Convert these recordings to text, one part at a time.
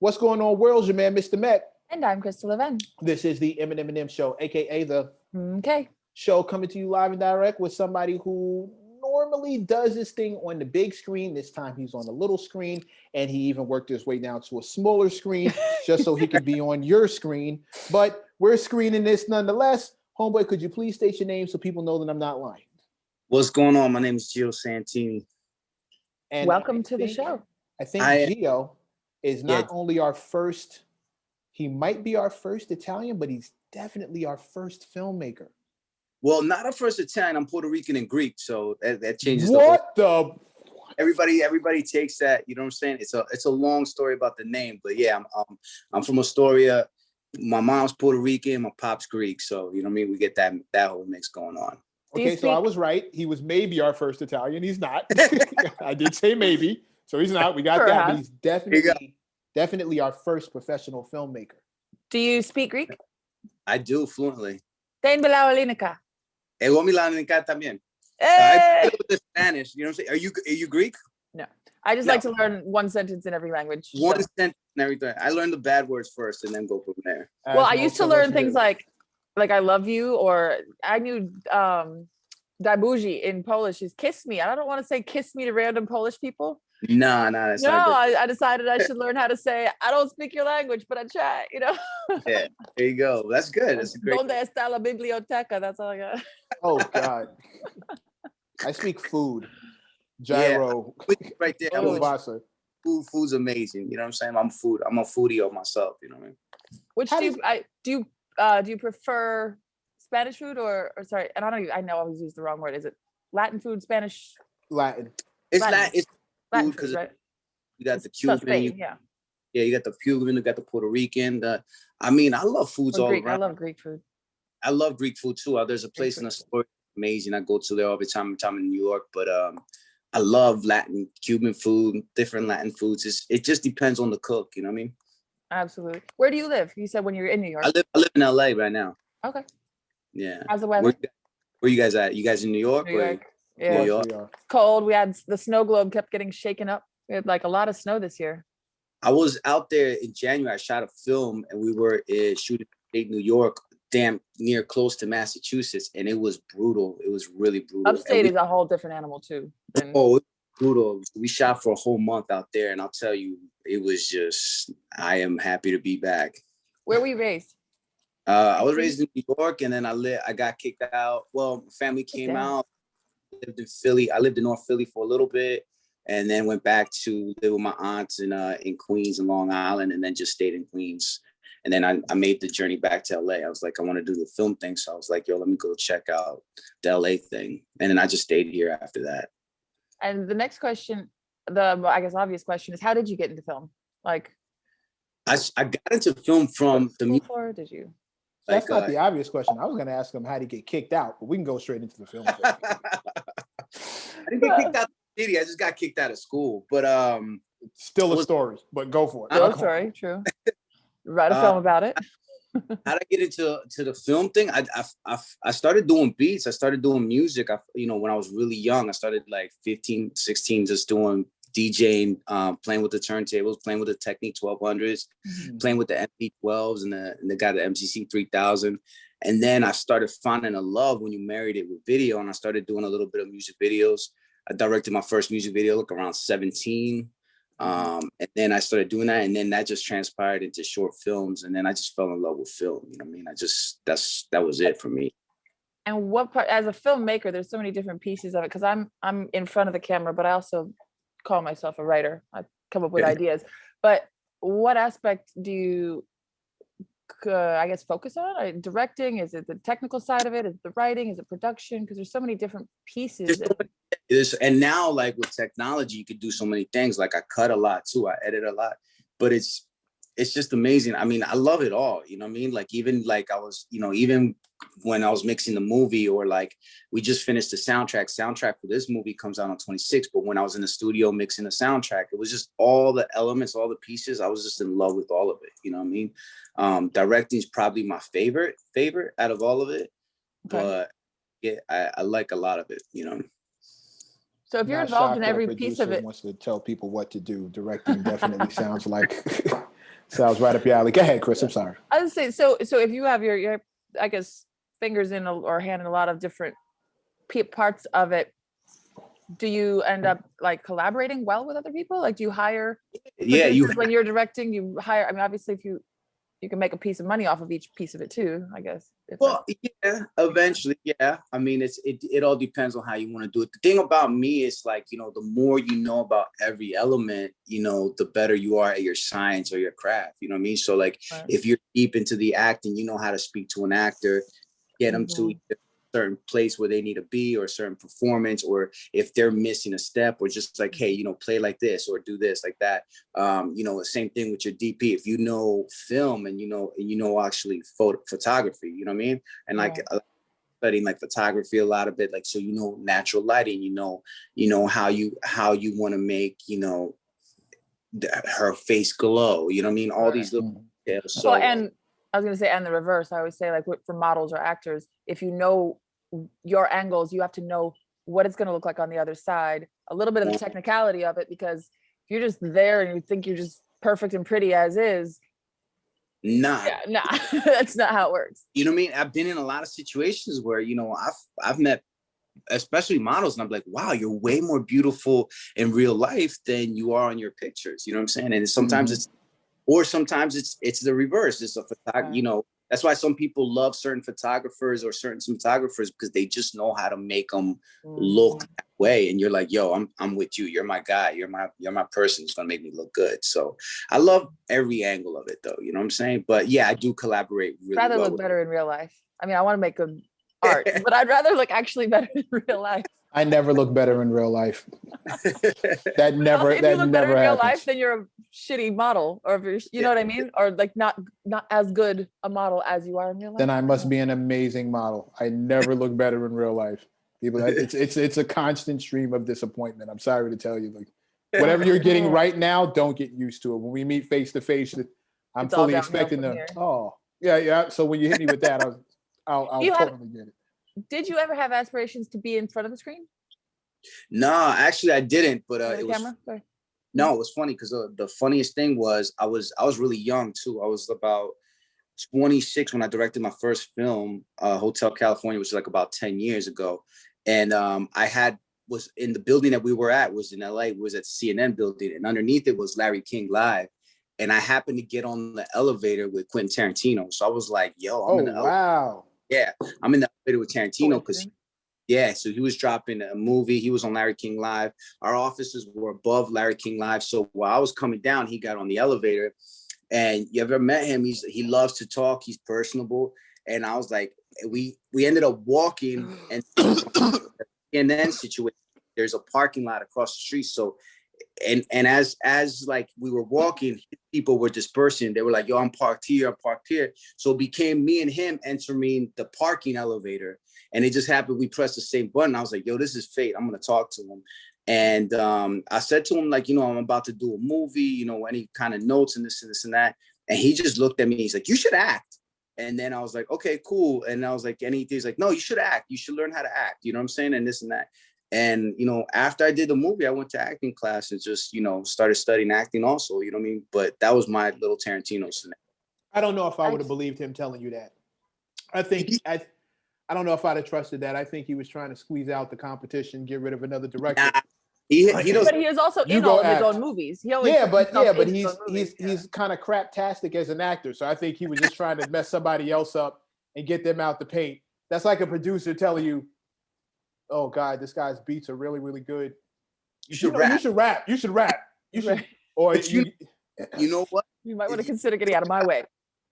What's going on, world? Your man, Mr. Mac. And I'm Crystal Leven. This is the M+M+M show, aka the Okay. show, coming to you live and direct with somebody who normally does this thing on the big screen. This time he's on the little screen, and he even worked his way down to a smaller screen just so he could be on your screen. But we're screening this nonetheless. Homeboy, could you please state your name so people know that I'm not lying? What's going on? My name is Geo Santini. And welcome to the show. I think Geo is not only our first, he might be our first Italian, but he's definitely our first filmmaker. Well, not our first Italian. I'm Puerto Rican and Greek, so that changes. Everybody takes that. You know what I'm saying? It's a long story about the name, but yeah, I'm from Astoria. My mom's Puerto Rican, my pop's Greek, so you know what I mean. We get that whole mix going on. Okay, so I was right. He was maybe our first Italian. He's not. I did say maybe, so he's not. We got that, but he's definitely our first professional filmmaker. Do you speak Greek? I do fluently. Ten Belaulinica. Milanicat también. I play with the Spanish. You know what I'm saying? Are you Greek? No. I just like to learn one sentence in every language. One sentence and everything. I learned the bad words first and then go from there. Well, I used to learn things like I love you, or I knew dabuji in Polish is kiss me. I don't want to say kiss me to random Polish people. No, I decided I should learn how to say I don't speak your language, but I try, you know. Yeah, there you go. That's good. That's a great. Donde está la biblioteca? That's all I got. Oh God. I speak food. Gyro. Yeah, right there. Food's amazing. You know what I'm saying? I'm a foodie of myself, you know what I mean? Which do you prefer Spanish food or sorry, and I know I always use the wrong word. Is it Latin food, Spanish? Latin. It's Latin. It's Latin food because right? You got the Cuban, Spain, you got the Cuban, you got the Puerto Rican. I love foods all around. I love Greek food. I love Greek food too. There's a place in Astoria, amazing. I go to there all the time. I'm in New York, but I love Latin, Cuban food, different Latin foods. It just depends on the cook. You know what I mean? Absolutely. Where do you live? You said when you're in New York. I live in LA right now. Okay. Yeah. How's the weather? Where you guys at? You guys in New York? New York. Yeah. New York. Cold. We had the snow globe kept getting shaken up. We had like a lot of snow this year. I was out there in January. I shot a film and we were shooting in New York, near close to Massachusetts, and it was brutal. It was really brutal. Upstate is a whole different animal too. Oh, it was brutal. We shot for a whole month out there, and I'll tell you, it was just, I am happy to be back. Where were you raised? I was raised in New York, and then I got kicked out. Well, my family came out, lived in Philly. I lived in North Philly for a little bit, and then went back to live with my aunts in Queens and Long Island, and then just stayed in Queens. And then I made the journey back to LA. I was like, I want to do the film thing. So I was like, yo, let me go check out the LA thing. And then I just stayed here after that. And the next question, I guess obvious question is, how did you get into film? Like, I got into film from the music. Did you? That's not the obvious question. I was going to ask him how to get kicked out, but we can go straight into the film thing. I didn't get kicked out of the city. I just got kicked out of school. But still a story, but go for it. Oh, sorry, true. Write a film about it. How'd I get into the film thing? I started doing beats. I started doing music. When I was really young, I started like 15, 16, just doing DJing, playing with the turntables, playing with the Technique 1200s, playing with the MP12s and the guy, the MCC 3000. And then I started finding a love when you married it with video, and I started doing a little bit of music videos. I directed my first music video around 17. And then I started doing that, and then that just transpired into short films, and then I just fell in love with film. You know what I mean? That was it for me. And what part, as a filmmaker, there's so many different pieces of it, because I'm in front of the camera, but I also call myself a writer. I come up with ideas. But what aspect do you, I guess, focus on? Directing? Is it the technical side of it? Is it the writing? Is it production? Because there's so many different pieces. And now, like with technology, you could do so many things. Like I cut a lot too. I edit a lot, but it's just amazing. I mean, I love it all. You know what I mean? Like even like I was, even when I was mixing the movie, or like we just finished the soundtrack for this movie comes out on 26. But when I was in the studio mixing the soundtrack, it was just all the elements, all the pieces. I was just in love with all of it. You know what I mean? Directing is probably my favorite out of all of it. Okay. But yeah, I like a lot of it, So if you're involved in every piece of it, wants to tell people what to do. Directing definitely sounds like Sounds right up your alley. Go ahead, Chris. I'm sorry. I was saying, so if you have your I guess fingers in or hand in a lot of different parts of it, do you end up like collaborating well with other people? Like, do you hire Yeah, when you're directing? You hire. I mean, obviously, if you can make a piece of money off of each piece of it too, I guess. Well, yeah, eventually, yeah. I mean, it all depends on how you want to do it. The thing about me is like, you know, the more you know about every element, you know, the better you are at your science or your craft. You know what I mean? So like, if you're deep into the acting, you know how to speak to an actor, get them to a certain place where they need to be, or a certain performance, or if they're missing a step, or just like, hey, you know, play like this or do this like that. You know, the same thing with your DP. If you know film and you know actually photography, you know what I mean? And like studying like photography a lot of it, like, so you know natural lighting, you know how you want to make, you know, her face glow, you know what I mean? All these little details. So well, and I was gonna say, and the reverse, I always say, like, for models or actors, if you know your angles, you have to know what it's gonna look like on the other side, a little bit of the technicality of it, because if you're just there and you think you're just perfect and pretty as is, nah, that's not how it works. You know what I mean? I've been in a lot of situations where, you know, I've met especially models, and I'm like, wow, you're way more beautiful in real life than you are on your pictures. You know what I'm saying? And sometimes sometimes it's the reverse. It's a photographer, you know, that's why some people love certain photographers or certain cinematographers, because they just know how to make them look that way. And you're like, yo, I'm with you. You're my guy. You're my person. It's gonna make me look good. So I love every angle of it, though. You know what I'm saying? But yeah, I do collaborate really well. Rather look better in real life. I mean, I want to make good art, but I'd rather look actually better in real life. I never look better in real life. That never, well, if that you look never better in real happens. life, then you're a shitty model, or if you're, you know what I mean, or like not as good a model as you are in real life. Then I must be an amazing model. I never look better in real life. People, it's a constant stream of disappointment. I'm sorry to tell you, like, whatever you're getting right now, don't get used to it. When we meet face to face, I'm It's fully expecting to. Oh, yeah. So when you hit me with that, I'll totally get it. Did you ever have aspirations to be in front of the screen? No, actually I didn't, but it was no, it was funny because the funniest thing was I was really young too. I was about 26 when I directed my first film, Hotel California, which was like about 10 years ago. And was in the building that we were at, was in LA, was at CNN building, and underneath it was Larry King Live. And I happened to get on the elevator with Quentin Tarantino. So I was like, yo, I'm in the elevator. Yeah, I'm in the elevator with Tarantino because, so he was dropping a movie. He was on Larry King Live. Our offices were above Larry King Live. So while I was coming down, he got on the elevator. And you ever met him? He loves to talk. He's personable. And I was like, we ended up walking, and then situation. There's a parking lot across the street. So, and as like we were walking, people were dispersing. They were like, yo, I'm parked here. So it became me and him entering the parking elevator. And it just happened. We pressed the same button. I was like, yo, this is fate. I'm going to talk to him. And I said to him, like, you know, I'm about to do a movie, you know, any kind of notes and this and that. And he just looked at me. He's like, you should act. And then I was like, okay, cool. And I was like, he's like, no, you should act. You should learn how to act. You know what I'm saying? And this and that. And, you know, after I did the movie, I went to acting class and just, you know, started studying acting also, you know what I mean? But that was my little Tarantino scenario. I don't know if I would have believed him telling you that. I think, I don't know if I'd have trusted that. I think he was trying to squeeze out the competition, get rid of another director. But he is also in all of his own movies. He always but he's kind of craptastic as an actor. So I think he was just trying to mess somebody else up and get them out the paint. That's like a producer telling you, oh God, this guy's beats are really, really good. You should rap. You should, or you know what? You might want to consider getting out of my way.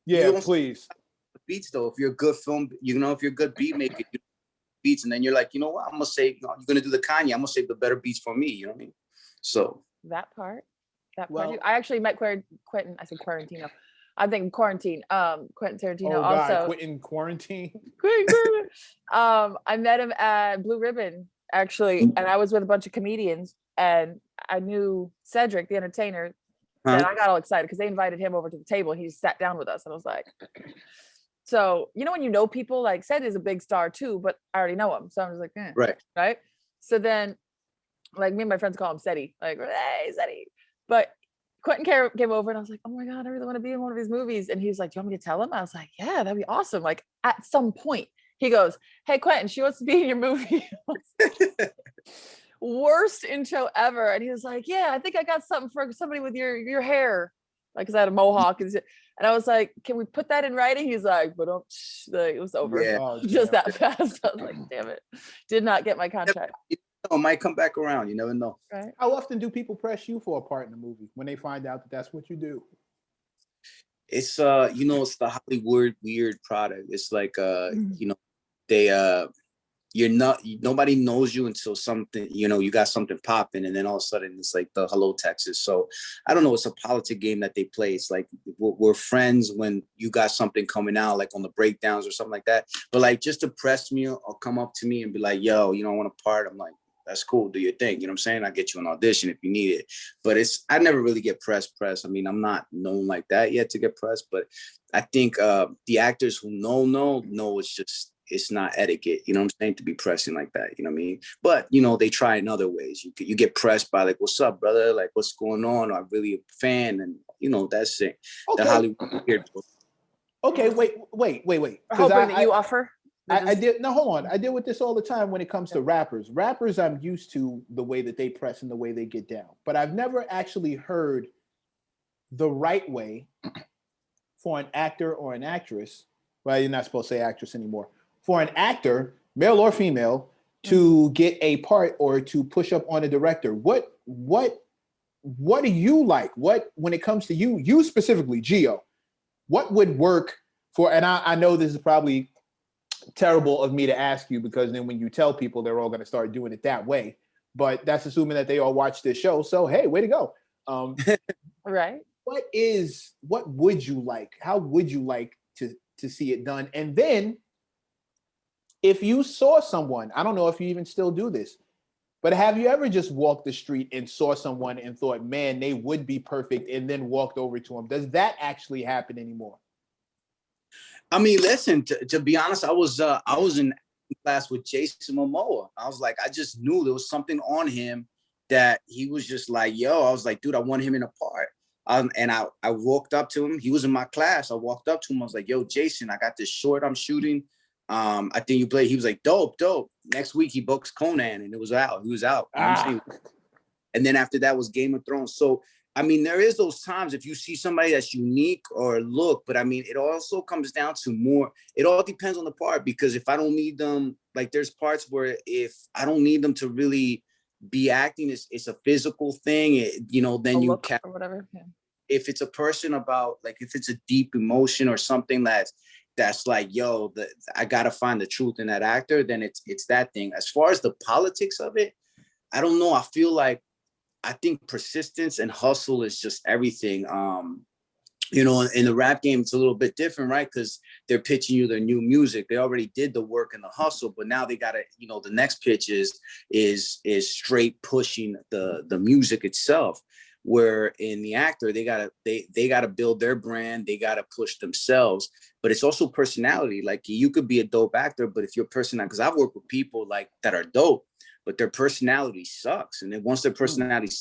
Yeah, please. Beats though, if you're a good film, you know, if you're a good beat maker, you beats, and then you're like, you know what, I'm gonna save. You're gonna do the Kanye. I'm gonna save the better beats for me. You know what I mean? So that part. I actually met Quentin. I said Quarantino. I'm thinking Quarantine. Quentin Tarantino. Oh God, also Quentin Quarantine. I met him at Blue Ribbon actually, and I was with a bunch of comedians, and I knew Cedric, the entertainer. And I got all excited because they invited him over to the table. And he just sat down with us, and I was like, so you know when you know people, like Ced is a big star too, but I already know him, so I was like, right. So then, like me and my friends call him Cedi, like, hey Cedi, but Quentin came over and I was like, oh my God, I really want to be in one of his movies. And he was like, do you want me to tell him? I was like, yeah, that'd be awesome. Like at some point he goes, hey, Quentin, she wants to be in your movie. Worst intro ever. And he was like, yeah, I think I got something for somebody with your hair. Like, cause I had a mohawk. And I was like, can we put that in writing? He's like, but don't, like, it was over. Yeah. Oh, Just damn. that fast. I was like, damn it. Did not get my contract. It might come back around. You never know. Right. How often do people press you for a part in the movie when they find out that that's what you do? It's you know, it's the Hollywood weird product. It's like you know, they nobody knows you until something, you know, you got something popping, and then all of a sudden it's like the hello Texas. So I don't know, it's a politic game that they play. It's like we're friends when you got something coming out, like on the breakdowns or something like that. But like just to press me or come up to me and be like, yo, you know, I want a part. I'm like, that's cool, do your thing. You know what I'm saying? I'll get you an audition if you need it. But I never really get pressed. I mean, I'm not known like that yet to get pressed, but I think the actors who know it's not etiquette, you know what I'm saying, to be pressing like that, you know what I mean? But, you know, they try in other ways. You get pressed by like, what's up, brother? Like, what's going on? I'm really a fan. And, you know, that's it. Okay. The Hollywood weird. Okay, wait. Hoping that you offer. I hold on. I deal with this all the time when it comes to rappers. Rappers, I'm used to the way that they press and the way they get down. But I've never actually heard the right way for an actor or an actress. Well, you're not supposed to say actress anymore. For an actor, male or female, to get a part or to push up on a director. What do you like? What, when it comes to you specifically, Geo, what would work for, and I know this is probably terrible of me to ask you, because then when you tell people, they're all going to start doing it that way, but that's assuming that they all watch this show. So, hey, way to go. Right. What would you like? How would you like to see it done? And then if you saw someone, I don't know if you even still do this, but have you ever just walked the street and saw someone and thought, man, they would be perfect, and then walked over to them? Does that actually happen anymore? I mean, listen, to be honest, I was in class with Jason Momoa. I was like, I just knew there was something on him that he was just like, yo, I was like, dude, I want him in a part. And I walked up to him. He was in my class. I walked up to him. I was like, yo, Jason, I got this short I'm shooting. I think you play. He was like, dope. Next week he books Conan, and it was out. He was out. You know what I'm saying? And then after that was Game of Thrones. So I mean, there is those times if you see somebody that's unique or look, but I mean, it also comes down to more, it all depends on the part, because if I don't need them, like there's parts where if I don't need them to really be acting, it's a physical thing, you know, then you can, or whatever. Yeah. If it's a person about, like, if it's a deep emotion or something that's like, yo, I got to find the truth in that actor, then it's that thing. As far as the politics of it, I don't know. I think persistence and hustle is just everything. You know, in the rap game, it's a little bit different, right? Because they're pitching you their new music. They already did the work and the hustle, but now they gotta, you know, the next pitch is straight pushing the music itself. Where in the actor, they gotta build their brand, they gotta push themselves. But it's also personality. Like, you could be a dope actor, but if your personality, because I've worked with people like that are dope, but their personality sucks. And then once their personality,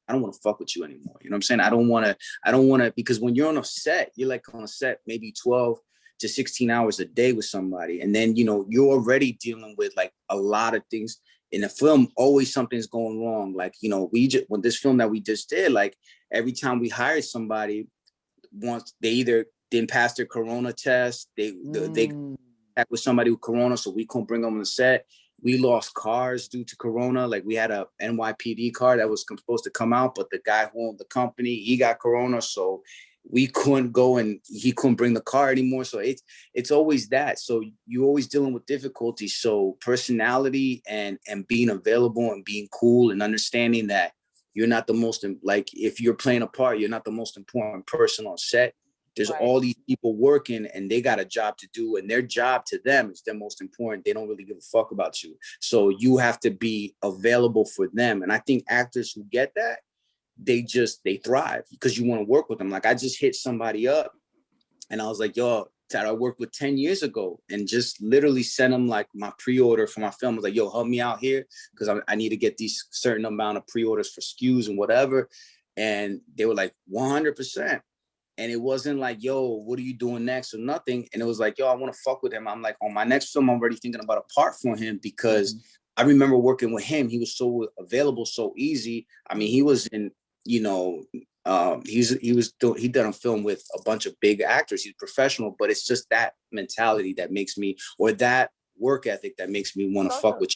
I don't want to fuck with you anymore. You know what I'm saying? I don't want to, because when you're on a set, you're like on a set, maybe 12 to 16 hours a day with somebody. And then, you know, you're already dealing with like a lot of things in a film. Always something's going wrong. Like, you know, when this film that we just did, like every time we hired somebody, once they either didn't pass their Corona test, they act with somebody with Corona, so we couldn't bring them on the set. We lost cars due to Corona. Like, we had a NYPD car that was supposed to come out, but the guy who owned the company, he got Corona, so we couldn't go, and he couldn't bring the car anymore. So it's always that. So you're always dealing with difficulties. So personality and being available and being cool and understanding that you're not the most, like, if you're playing a part, you're not the most important person on set. There's all these people working, and they got a job to do, and their job to them is the most important. They don't really give a fuck about you. So you have to be available for them. And I think actors who get that, they thrive because you want to work with them. Like, I just hit somebody up and I was like, yo, that I worked with 10 years ago, and just literally sent them like my pre-order for my film. I was like, yo, help me out here because I need to get these certain amount of pre-orders for SKUs and whatever. and they were like 100%. And it wasn't like, yo, what are you doing next or nothing. And it was like, yo, I want to fuck with him. I'm like, on my next film, I'm already thinking about a part for him, because I remember working with him. He was so available, so easy. I mean, he was in, you know, he done a film with a bunch of big actors. He's professional, but it's just that mentality that makes me, or that work ethic that makes me want to fuck with you.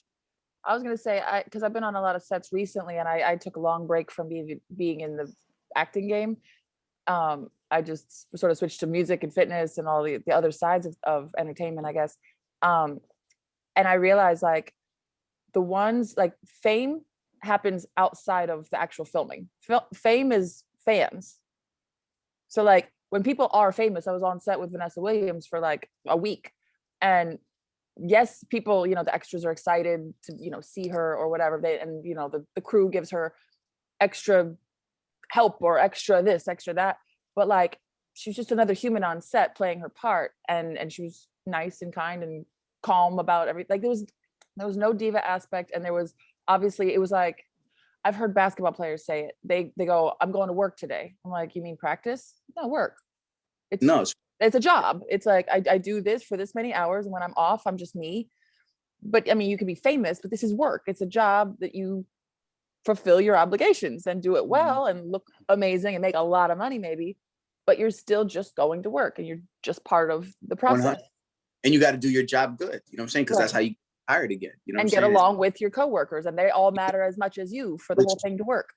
I was gonna say, because I've been on a lot of sets recently, and I took a long break from being in the acting game. I just sort of switched to music and fitness and all the other sides of entertainment, I guess. And I realized, like, the ones, like, fame happens outside of the actual filming. Fame is fans. So, like, when people are famous, I was on set with Vanessa Williams for like a week, and yes, people, you know, the extras are excited to, you know, see her or whatever, and you know, the crew gives her extra help or extra this, extra that, but like, she was just another human on set playing her part, and she was nice and kind and calm about everything. Like, there was no diva aspect, and there was, obviously, it was like, I've heard basketball players say it. They go, I'm going to work today. I'm like, you mean practice? No, work. It's a job. It's like, I do this for this many hours, and when I'm off, I'm just me. But I mean, you can be famous, but this is work. It's a job that you fulfill your obligations and do it well and look amazing and make a lot of money maybe, but you're still just going to work, and you're just part of the process. 100. And you got to do your job good. You know what I'm saying? Because that's how you get hired again. You know, and get along with your coworkers, and they all matter as much as you for the whole thing to work.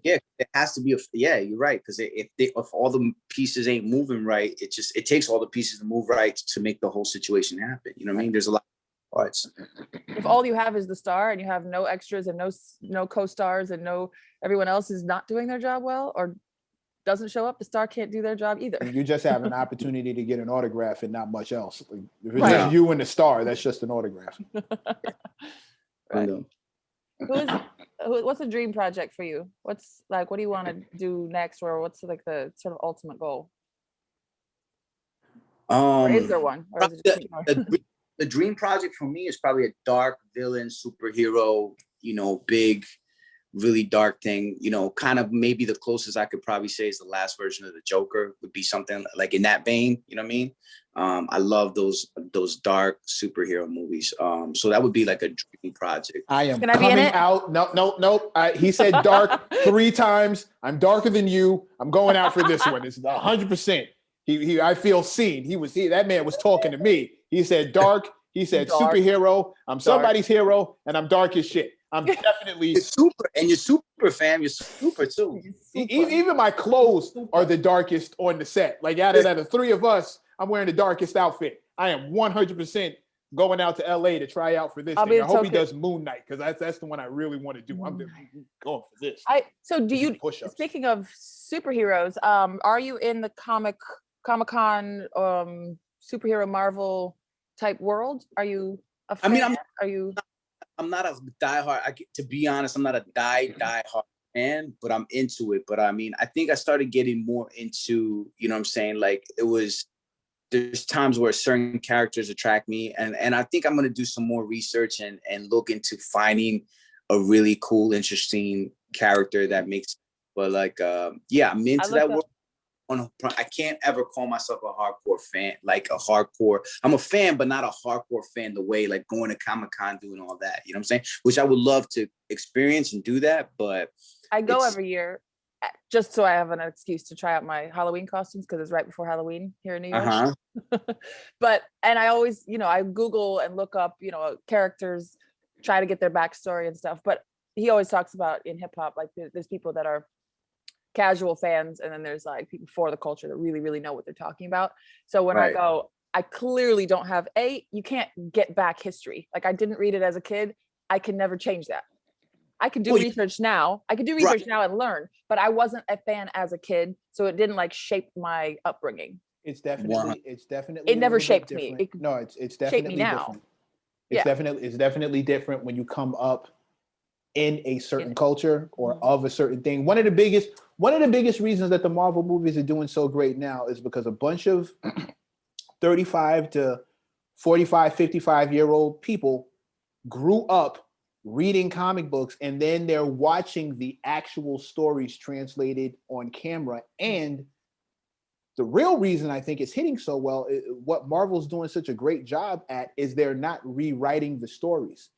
Yeah, it has to be. Yeah, you're right. Because if all the pieces ain't moving right, it takes all the pieces to move right to make the whole situation happen. You know what I mean? There's a lot of parts. If all you have is the star, and you have no extras and no co-stars, and everyone else is not doing their job well or doesn't show up, the star can't do their job either. You just have an opportunity to get an autograph and not much else. Like, if it's just you and the star, that's just an autograph. Right. What's a dream project for you? What do you want to do next, or what's like the sort of ultimate goal? Or is there one? Or is it the dream project for me is probably a dark villain superhero, you know, big, really dark thing, you know, kind of maybe the closest I could probably say is the last version of the Joker, would be something like in that vein. You know what I mean? I love those dark superhero movies. So that would be like a dream project. I am coming out. No. He said dark 3 times. I'm darker than you. I'm going out for this one. It's 100%. I feel seen. That man was talking to me. He said dark. He said dark. Superhero. I'm somebody's hero, and I'm dark as shit. I'm definitely you're super, and you're super, fam. You're super too. Even my clothes are the darkest on the set. Like, out of the 3 of us, I'm wearing the darkest outfit. I am 100% going out to LA to try out for this thing. I hope he does Moon Knight, because that's the one I really want to do. I'm going for this. So do you? Speaking of superheroes, are you in the Comic-Con superhero Marvel type world? Are you a fan? I'm not a diehard. To be honest, I'm not a diehard fan, but I'm into it. But I mean, I think I started getting more into, you know what I'm saying? Like, there's times where certain characters attract me, and I think I'm gonna do some more research and look into finding a really cool, interesting character that makes. But like, yeah, I'm into that world. I can't ever call myself a hardcore fan, like a hardcore. I'm a fan, but not a hardcore fan the way like going to Comic-Con, doing all that. You know what I'm saying? Which I would love to experience and do that, but I go every year just so I have an excuse to try out my Halloween costumes, because it's right before Halloween here in New York. And I always, you know, I Google and look up, you know, characters, try to get their backstory and stuff. But he always talks about in hip hop, like there's people that are casual fans, and then there's like people for the culture that really, really know what they're talking about. So when I go, I clearly don't have you can't get back history. Like, I didn't read it as a kid. I can never change that. I can do research now. I can do research now and learn, but I wasn't a fan as a kid, so it didn't like shape my upbringing. It's definitely it never shaped me. It's definitely different. It's definitely different when you come up in a certain culture or of a certain thing. One of the biggest reasons that the Marvel movies are doing so great now is because a bunch of 35 to 45, 55-year-old people grew up reading comic books, and then they're watching the actual stories translated on camera. And the real reason I think it's hitting so well, what Marvel's doing such a great job at, is they're not rewriting the stories.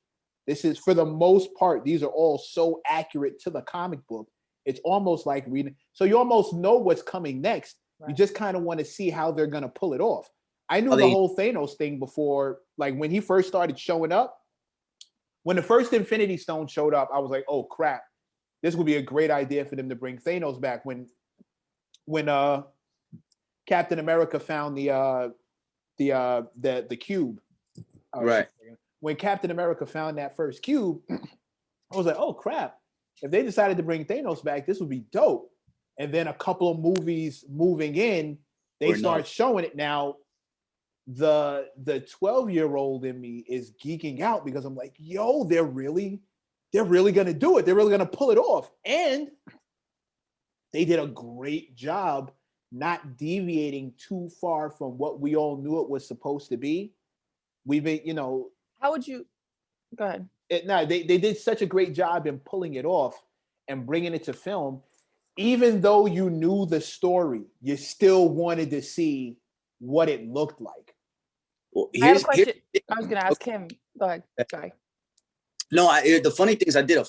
This is, for the most part, these are all so accurate to the comic book. It's almost like reading. So you almost know what's coming next. Right. You just kind of want to see how they're going to pull it off. I knew the whole Thanos thing before, like when he first started showing up. When the first Infinity Stone showed up, I was like, oh crap, this would be a great idea for them to bring Thanos back. When Captain America found the cube. Right. When Captain America found that first cube, I was like, oh crap. If they decided to bring Thanos back, this would be dope. And then a couple of movies moving in, they start showing it. Now, the 12-year-old in me is geeking out because I'm like, yo, they're really gonna do it. They're really gonna pull it off. And they did a great job not deviating too far from what we all knew it was supposed to be. We've been, how would you go ahead? They did such a great job in pulling it off and bringing it to film. Even though you knew the story, you still wanted to see what it looked like. Well, I have a question. I was going to ask him. Go ahead. Sorry. No, the funny thing is, I did a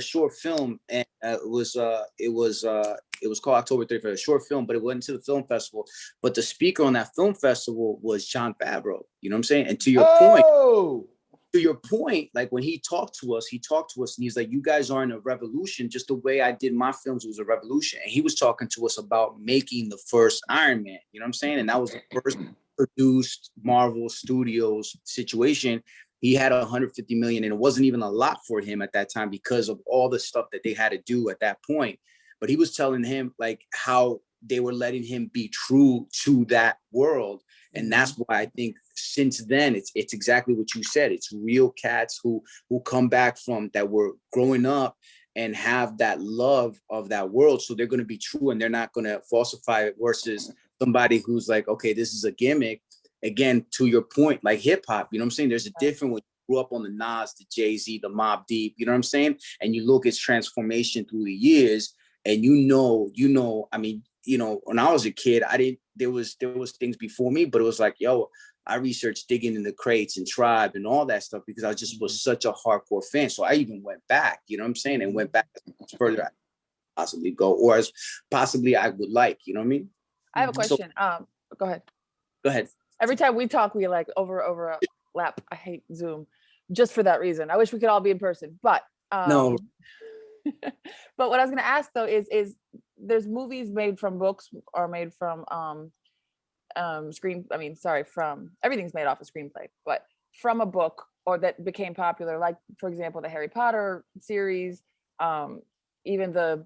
short film, and it was called October 31st, a short film, but it went to the film festival. But the speaker on that film festival was Jon Favreau. You know what I'm saying? And to your point, like when he talked to us, and he's like, you guys are in a revolution, just the way I did my films was a revolution. And he was talking to us about making the first Iron Man, you know what I'm saying? And that was the first produced Marvel Studios situation. He had 150 million, and it wasn't even a lot for him at that time because of all the stuff that they had to do at that point. But he was telling him like how they were letting him be true to that world. And that's why I think since then, it's exactly what you said. It's real cats who come back from that were growing up and have that love of that world. So they're going to be true and they're not going to falsify it versus somebody who's like, okay, this is a gimmick. Again, to your point, like hip hop, you know what I'm saying? There's a different when you grew up on the Nas, the Jay-Z, the Mobb Deep, you know what I'm saying? And you look at transformation through the years and I mean, when I was a kid, there was things before me, but it was like, yo, I researched digging in the crates and Tribe and all that stuff because I just was such a hardcore fan. So I even went back, you know what I'm saying? And went back as further I possibly go, or as possibly I would like, you know what I mean? I have a question. Go ahead. Go ahead. Every time we talk, we like over a lap. I hate Zoom just for that reason. I wish we could all be in person, but no. But what I was going to ask though is there's movies made from books or made from from everything's made off a screenplay, but from a book or that became popular, like for example the Harry Potter series, even the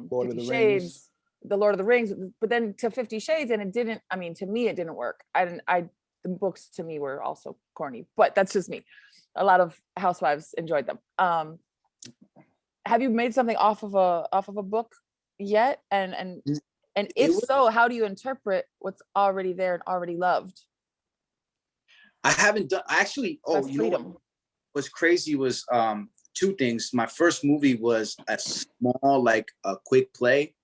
50 Shades, the Lord of the Rings, but then to 50 Shades, and it didn't, I mean, to me it didn't work. The books to me were also corny, but that's just me. A lot of housewives enjoyed them. Have you made something off of a book yet? And if so, how do you interpret what's already there and already loved? I haven't done actually. Oh, you know what's crazy was two things. My first movie was a small, like a quick play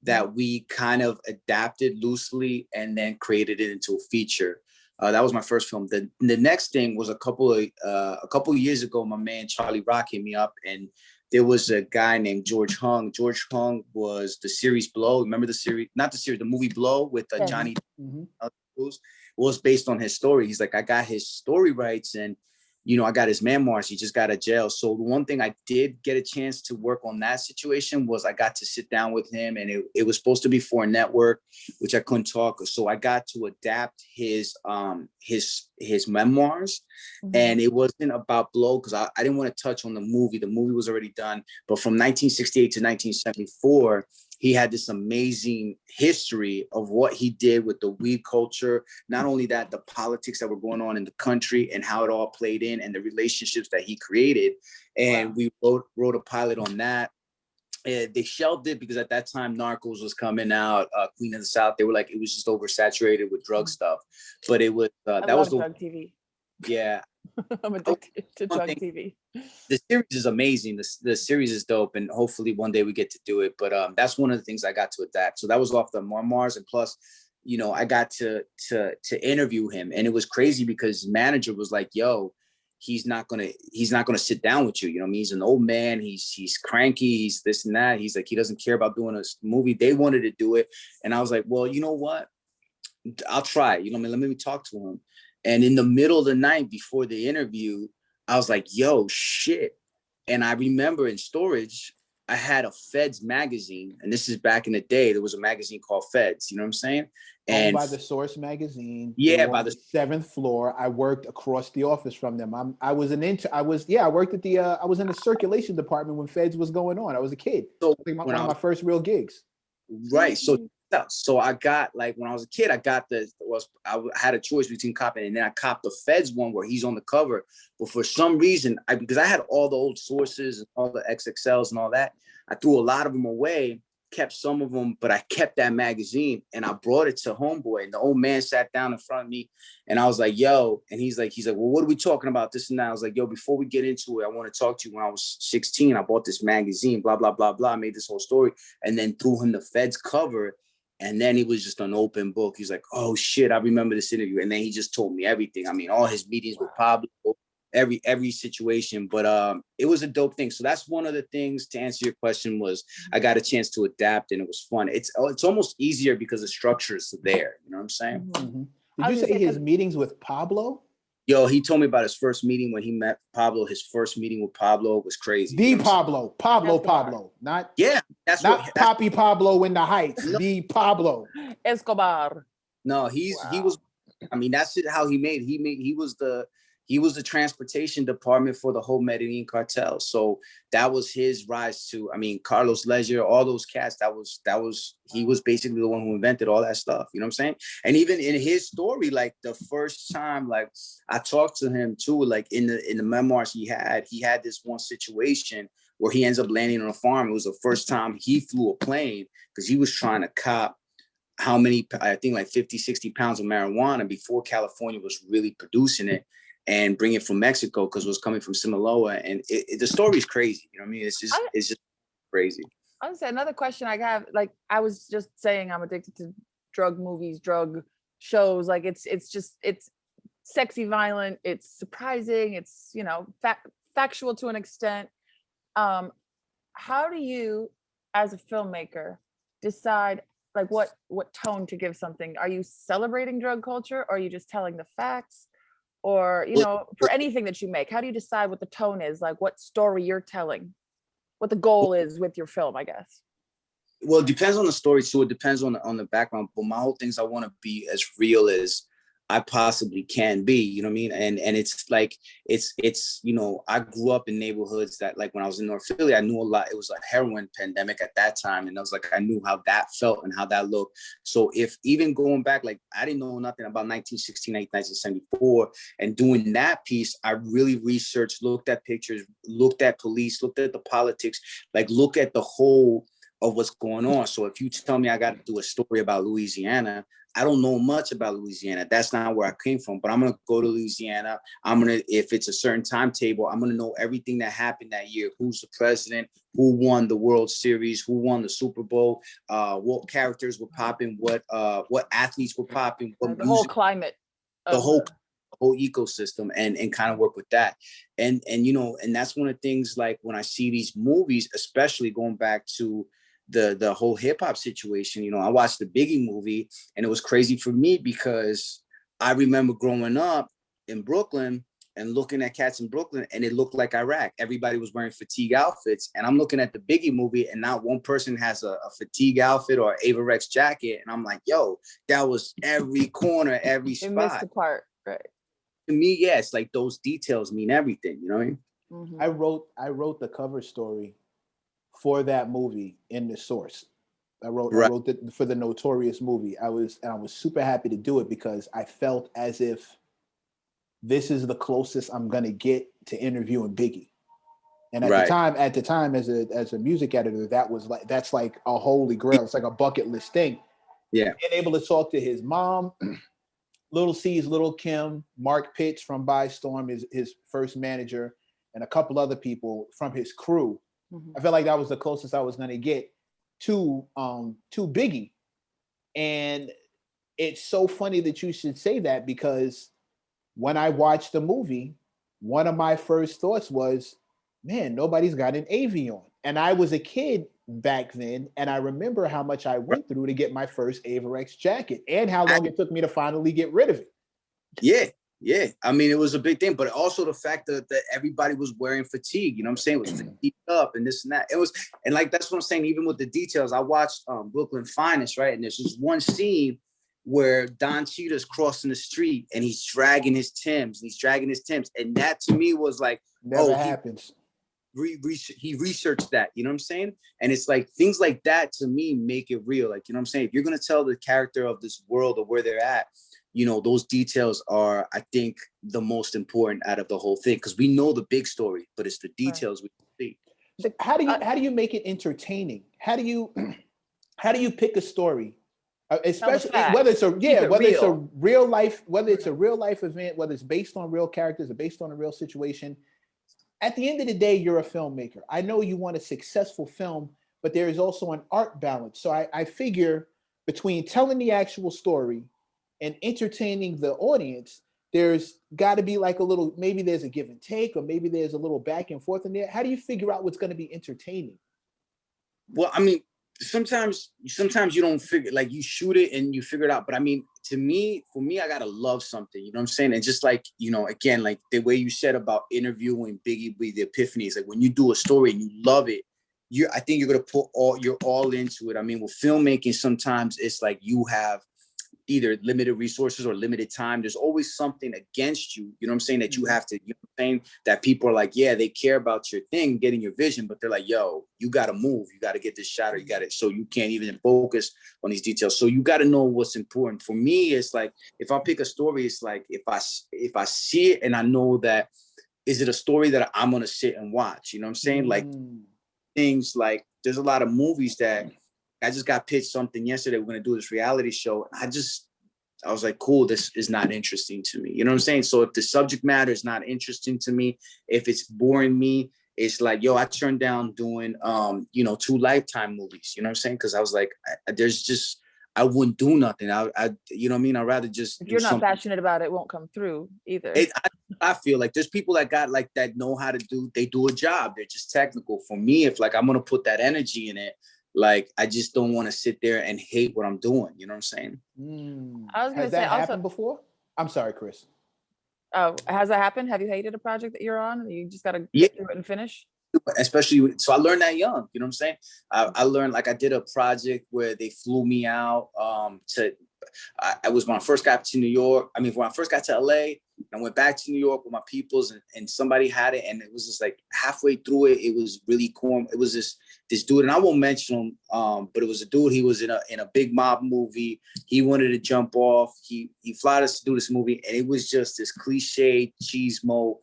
that we kind of adapted loosely and then created it into a feature. That was my first film. The next thing was a couple of years ago. My man Charlie Rock hit me up, and there was a guy named George Hung. George Hung was the series Blow. Remember the series? Not the series, the movie Blow with Johnny. It was based on his story. He's like, I got his story rights, and I got his memoirs. He just got out of jail. So the one thing I did get a chance to work on that situation was I got to sit down with him, and it was supposed to be for a network, which I couldn't talk. So I got to adapt his memoirs, and it wasn't about Blow because I didn't want to touch on the movie. The movie was already done. But from 1968 to 1974, he had this amazing history of what he did with the weed culture. Not only that, the politics that were going on in the country and how it all played in and the relationships that he created. And we wrote a pilot on that. They shelved it because at that time Narcos was coming out, Queen of the South. They were like, it was just oversaturated with drug stuff. But it was that was the drug TV. Yeah. I'm addicted to drug thing, TV. the series is amazing. The series is dope, and hopefully one day we get to do it. But that's one of the things I got to adapt. So that was off the memoirs, and plus, you know, I got to interview him, and it was crazy because his manager was like, "Yo, he's not gonna sit down with you. You know, I mean, he's an old man. He's cranky. He's this and that. He's like, he doesn't care about doing a movie. They wanted to do it, and I was like, well, you know what? I'll try. You know, what I mean, let me talk to him. And in the middle of the night before the interview, I was like, yo, shit. And I remember in storage, I had a Feds magazine. And this is back in the day. There was a magazine called Feds. You know what I'm saying? And by the Source magazine. Yeah, by the 7th floor. I worked across the office from them. I was I worked at the I was in the circulation department when Feds was going on. I was a kid. So one of my first real gigs. Right. So I got, like, when I was a kid, I had a choice between copying, and then I copped the Feds one where he's on the cover. But for some reason, because I had all the old sources and all the XXLs and all that, I threw a lot of them away, kept some of them, but I kept that magazine and I brought it to homeboy. And the old man sat down in front of me and I was like, yo, and he's like, well, what are we talking about? This and that. I was like, yo, before we get into it, I want to talk to you. When I was 16, I bought this magazine, blah, blah, blah, blah. I made this whole story and then threw him the Feds cover. And then he was just an open book. He's like, oh shit, I remember this interview. And then he just told me everything. I mean, all his meetings with Pablo, every situation. But it was a dope thing. So that's one of the things, to answer your question, was I got a chance to adapt and it was fun. It's almost easier because the structure is there. You know what I'm saying? Mm-hmm. Did you say his meetings with Pablo? Yo, he told me about his first meeting when he met Pablo. His first meeting with Pablo was crazy. The Pablo, not that's not Poppy Pablo in the Heights. No. The Pablo Escobar. No, he was. I mean, that's it. How he was the transportation department for the whole Medellin cartel. So that was his rise to. I mean, Carlos Leger, all those cats. He was basically the one who invented all that stuff. You know what I'm saying? And even in his story, like the first time, like I talked to him too, like in the memoirs he had this one situation where he ends up landing on a farm. It was the first time he flew a plane because he was trying to cop how many, I think like 50, 60 pounds of marijuana before California was really producing it, and bring it from Mexico because it was coming from Sinaloa. And the story is crazy. You know what I mean? It's just crazy. I would say another question I have, like I was just saying, I'm addicted to drug movies, drug shows. Like it's sexy, violent, it's surprising, it's, you know, factual to an extent. How do you, as a filmmaker, decide like what tone to give something? Are you celebrating drug culture, or are you just telling the facts? Or, you know, for anything that you make, how do you decide what the tone is, like what story you're telling, what the goal is with your film, I guess? Well, it depends on the story too. It depends on the background. But my whole thing is I want to be as real as I possibly can be, you know what I mean? And it's like, it's, you know, I grew up in neighborhoods that, like when I was in North Philly, I knew a lot. It was a heroin pandemic at that time. And I was like, I knew how that felt and how that looked. So if even going back, like I didn't know nothing about 1969, 1974, and doing that piece, I really researched, looked at pictures, looked at police, looked at the politics, like look at the whole of what's going on. So if you tell me I got to do a story about Louisiana, I don't know much about Louisiana. That's not where I came from, but I'm going to go to Louisiana. If it's a certain timetable, I'm going to know everything that happened that year. Who's the president, who won the World Series, who won the Super Bowl, what characters were popping, what athletes were popping, what the whole climate, the whole ecosystem, and kind of work with that. And you know, and that's one of the things, like when I see these movies, especially going back to the whole hip hop situation, you know, I watched the Biggie movie and it was crazy for me because I remember growing up in Brooklyn and looking at cats in Brooklyn and it looked like Iraq. Everybody was wearing fatigue outfits, and I'm looking at the Biggie movie and not one person has a fatigue outfit or Averex jacket. And I'm like, yo, that was every corner, every spot. You missed the part, right? To me, yeah, it's like those details mean everything, you know what I mean? Mm-hmm. I wrote the cover story for that movie in the source. I wrote it for the Notorious movie. I was super happy to do it because I felt as if this is the closest I'm gonna get to interviewing Biggie. And at the time, as a music editor, that's like a holy grail. It's like a bucket list thing. Yeah, being able to talk to his mom, Little C's Little Kim, Mark Pitts from Bystorm is his first manager, and a couple other people from his crew. I felt like that was the closest I was going to get to Biggie. And it's so funny that you should say that, because when I watched the movie, one of my first thoughts was, man, nobody's got an AV on. And I was a kid back then, and I remember how much I went through to get my first Averex jacket and how long it took me to finally get rid of it. Yeah. I mean, it was a big thing, but also the fact that everybody was wearing fatigue, you know what I'm saying? It was fatigued up and this and that. It was, and like, that's what I'm saying, even with the details, I watched Brooklyn Finest, right? And there's this one scene where Don Cheetah's crossing the street and he's dragging his Timbs, and that to me was like, never happens. He researched that, you know what I'm saying? And it's like things like that to me make it real. Like, you know what I'm saying? If you're going to tell the character of this world or where they're at, you know, those details are, I think, the most important out of the whole thing, because we know the big story, but it's the details we see. How do you make it entertaining? How do you pick a story? Especially whether it's a real life event, whether it's based on real characters or based on a real situation. At the end of the day, you're a filmmaker. I know you want a successful film, but there is also an art balance. So I figure between telling the actual story and entertaining the audience, there's got to be like a little, maybe there's a give and take, or maybe there's a little back and forth in there. How do you figure out what's going to be entertaining? Well, I mean, sometimes you don't figure, like, you shoot it and you figure it out. But I mean, for me, I gotta love something, you know what I'm saying? And just like, you know, again, like the way you said about interviewing Biggie with the epiphanies, like when you do a story and you love it, I think you're gonna put you're all into it. I mean, with filmmaking, sometimes it's like you have either limited resources or limited time. There's always something against you, you know what I'm saying, that you have to, you know what I'm saying, that people are like, yeah, they care about your thing, getting your vision, but they're like, yo, you got to move, you got to get this shot, or you got it, so you can't even focus on these details. So you got to know what's important. For me, it's like, if I pick a story, it's like, if I see it and I know that, is it a story that I'm going to sit and watch? You know what I'm saying? Like things like, there's a lot of movies that I just got pitched something yesterday. We're going to do this reality show. I was like, cool, this is not interesting to me. You know what I'm saying? So if the subject matter is not interesting to me, if it's boring me, it's like, yo, I turned down doing, 2 Lifetime movies. You know what I'm saying? Because I was like, I wouldn't do nothing. I you know what I mean? I'd rather just if you're not passionate about it, won't come through either. I feel like there's people that got like that know how to they do a job. They're just technical. For me, if like I'm going to put that energy in it, like, I just don't want to sit there and hate what I'm doing. You know what I'm saying? I was going to say, has that happened before? I'm sorry, Chris. Oh, has that happened? Have you hated a project that you're on? You just got to get through it and finish? Especially, so I learned that young, you know what I'm saying? I learned, like, I did a project where they flew me out I was when I first got to New York. I mean, when I first got to LA, I went back to New York with my peoples, and somebody had it, and it was just like halfway through it, it was really cool. It was this dude, and I won't mention him, but it was a dude. He was in a big mob movie. He wanted to jump off. He flied us to do this movie, and it was just this cliche cheesemo,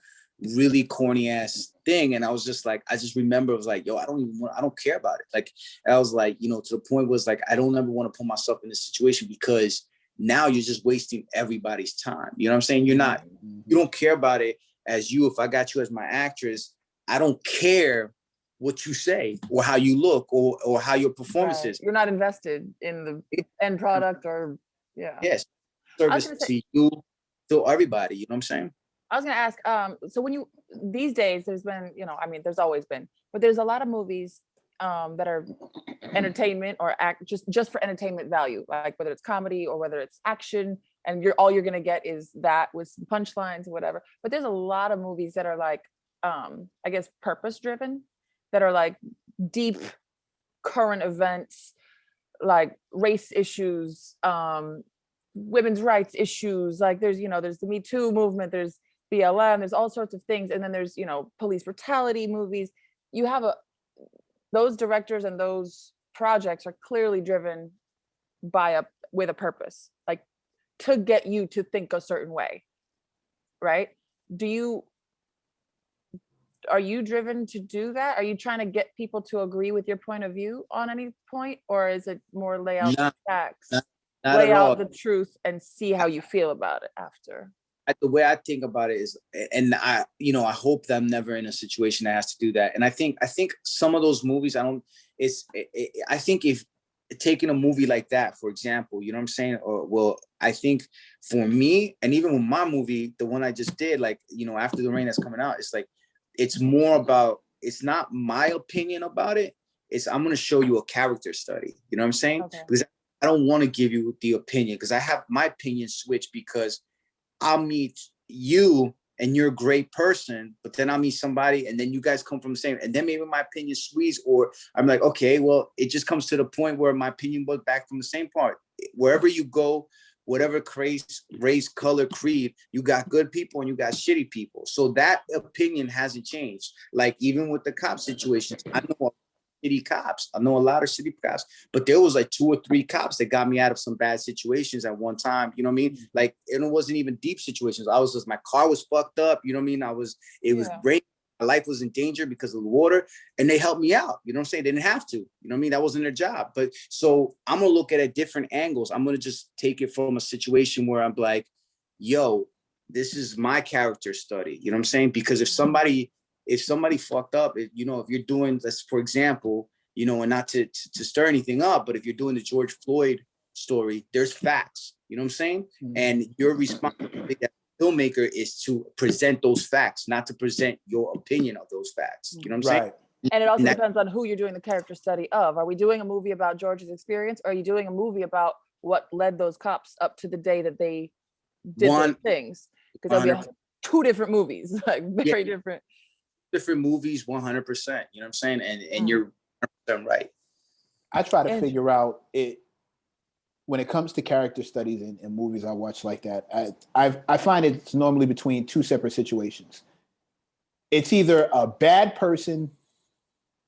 really corny ass thing. And I was just like, I just remember, I was like, yo, I don't care about it. Like, I was like, to the point was like, I don't ever want to put myself in this situation, because now you're just wasting everybody's time. You know what I'm saying? You don't care about it as you. If I got you as my actress, I don't care what you say or how you look or how your performance is. You're not invested in the end product or Yes. Service to you, to everybody. You know what I'm saying? I was going to ask, so when these days, there's been, there's always been, but there's a lot of movies that are entertainment or just for entertainment value, like whether it's comedy or whether it's action, and all you're going to get is that with some punchlines or whatever. But there's a lot of movies that are like, I guess, purpose driven, that are like deep current events, like race issues, women's rights issues. Like there's the Me Too movement, there's BLM, there's all sorts of things. And then there's, police brutality movies. You have those directors and those projects are clearly driven with a purpose, like to get you to think a certain way, right? Are you driven to do that? Are you trying to get people to agree with your point of view on any point, or is it more layout facts? Not weigh at all. out the truth and see how you feel about it after. The way I think about it is, and I, I hope that I'm never in a situation that has to do that. And I think some of those movies, I think if taking a movie like that, for example, you know what I'm saying? Or, well, I think for me, and even with my movie, the one I just did, like, After the Rain that's coming out, it's like, it's more about, it's not my opinion about it. It's, I'm going to show you a character study. You know what I'm saying? Okay. Because I don't want to give you the opinion, because I have my opinion switched, because I'll meet you and you're a great person, but then I'll meet somebody and then you guys come from the same, and then maybe my opinion squeeze, or I'm like, okay, well, it just comes to the point where my opinion was back from the same part. Wherever you go, whatever race, color, creed, you got good people and you got shitty people. So that opinion hasn't changed. Like, even with the cop situations, I know shitty cops. I know a lot of shitty cops, but there was like 2 or 3 cops that got me out of some bad situations at one time. You know what I mean? Like, and it wasn't even deep situations. I was just, my car was fucked up. You know what I mean? It was great. My life was in danger because of the water, and they helped me out. You know what I'm saying? They didn't have to. You know what I mean? That wasn't their job. But so I'm gonna look at it different angles. I'm gonna just take it from a situation where I'm like, yo, this is my character study. You know what I'm saying? Because if somebody fucked up, if you're doing this, for example, and not to stir anything up, but if you're doing the George Floyd story, there's facts, you know what I'm saying? And your responsibility as a filmmaker is to present those facts, not to present your opinion of those facts. You know what I'm saying? And it also depends on who you're doing the character study of. Are we doing a movie about George's experience, or are you doing a movie about what led those cops up to the day that they did those things? Because there'll be 2 different movies, like very different movies, 100%. You know what I'm saying? And you're 100% right. I try to figure out it when it comes to character studies in movies I watch like that. I find it's normally between 2 separate situations. It's either a bad person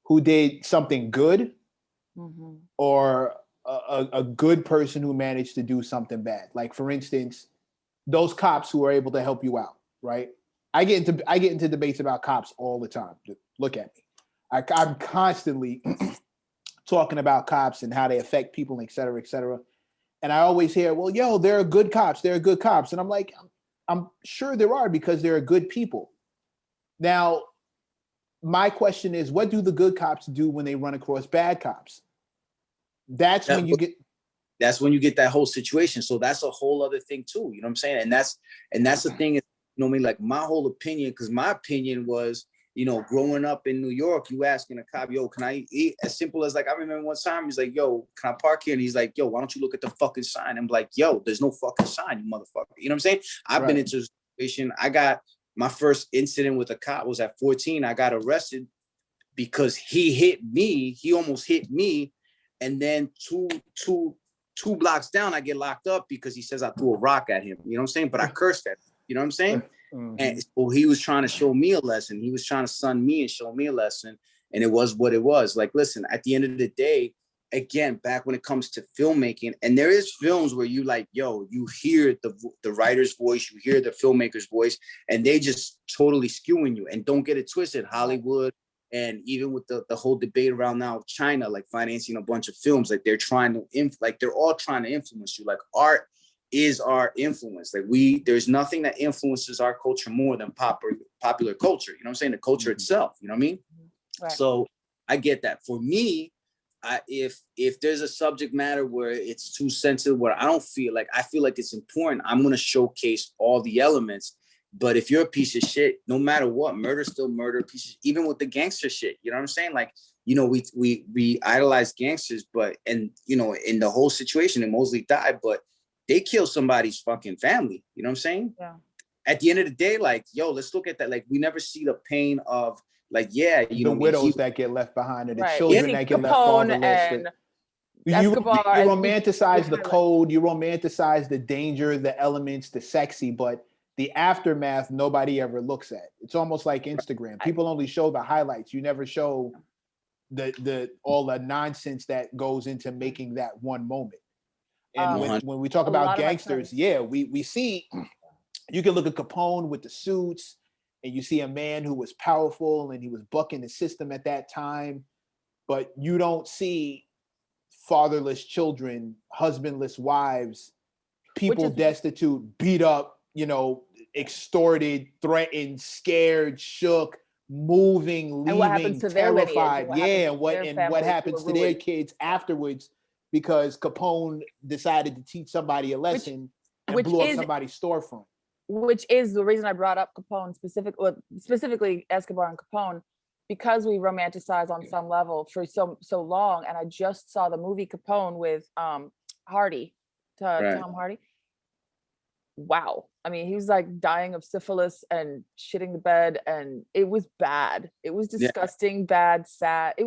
who did something good, or a good person who managed to do something bad. Like, for instance, those cops who are able to help you out, right? I get into debates about cops all the time. Look at me. I'm constantly talking about cops and how they affect people, et cetera, et cetera. And I always hear, well, yo, there are good cops. There are good cops. And I'm like, I'm sure there are, because there are good people. Now, my question is, what do the good cops do when they run across bad cops? That's when you get that whole situation. So that's a whole other thing too. You know what I'm saying? And that's the thing is, like my whole opinion, because my opinion was, growing up in New York, you asking a cop, yo, can I eat? As simple as, like, I remember one time he's like, yo, can I park here? And he's like, yo, why don't you look at the fucking sign? I'm like, yo, there's no fucking sign, you motherfucker. You know what I'm saying? I've been into a situation. I got my first incident with a cop was at 14. I got arrested because he hit me. He almost hit me. And then two blocks down, I get locked up because he says I threw a rock at him. You know what I'm saying? But I cursed at him. You know what I'm saying? And so he was trying to show me a lesson. He was trying to sun me and show me a lesson. And it was what it was. Like, listen, at the end of the day, again, back when it comes to filmmaking, and there is films where you like, yo, you hear the writer's voice, you hear the filmmaker's voice, and they just totally skewing you. And don't get it twisted, Hollywood, and even with the whole debate around now, China, like financing a bunch of films, like they're trying to, they're all trying to influence you. Like, art is our influence. Like, there's nothing that influences our culture more than popular culture. You know what I'm saying? The culture itself, you know what I mean? Right. So I get that. For me, if there's a subject matter where it's too sensitive, where I feel like it's important, I'm going to showcase all the elements. But if you're a piece of shit, no matter what, murder's still murder. Pieces, even with the gangster shit, you know what I'm saying? Like, we idolize gangsters, but, and, in the whole situation, they mostly died, but they kill somebody's fucking family. You know what I'm saying? Yeah. At the end of the day, like, yo, let's look at that. Like, we never see the pain of, like, the widows that get left behind, and the children that get left fatherless. You romanticize the code, you romanticize the danger, the elements, the sexy, but the aftermath nobody ever looks at. It's almost like Instagram. People only show the highlights. You never show the all the nonsense that goes into making that one moment. And when we talk about gangsters, we see, you can look at Capone with the suits, and you see a man who was powerful and he was bucking the system at that time, but you don't see fatherless children, husbandless wives, people destitute, beat up, you know, extorted, threatened, scared, shook, moving, leaving, terrified. And what happens to their kids afterwards, because Capone decided to teach somebody a lesson and blew up somebody's storefront. Which is the reason I brought up Capone specifically Escobar and Capone, because we romanticize on some level for so long. And I just saw the movie Capone with Hardy, Tom Hardy. Wow. I mean, he was like dying of syphilis and shitting the bed, and it was bad. It was disgusting, bad, sad. It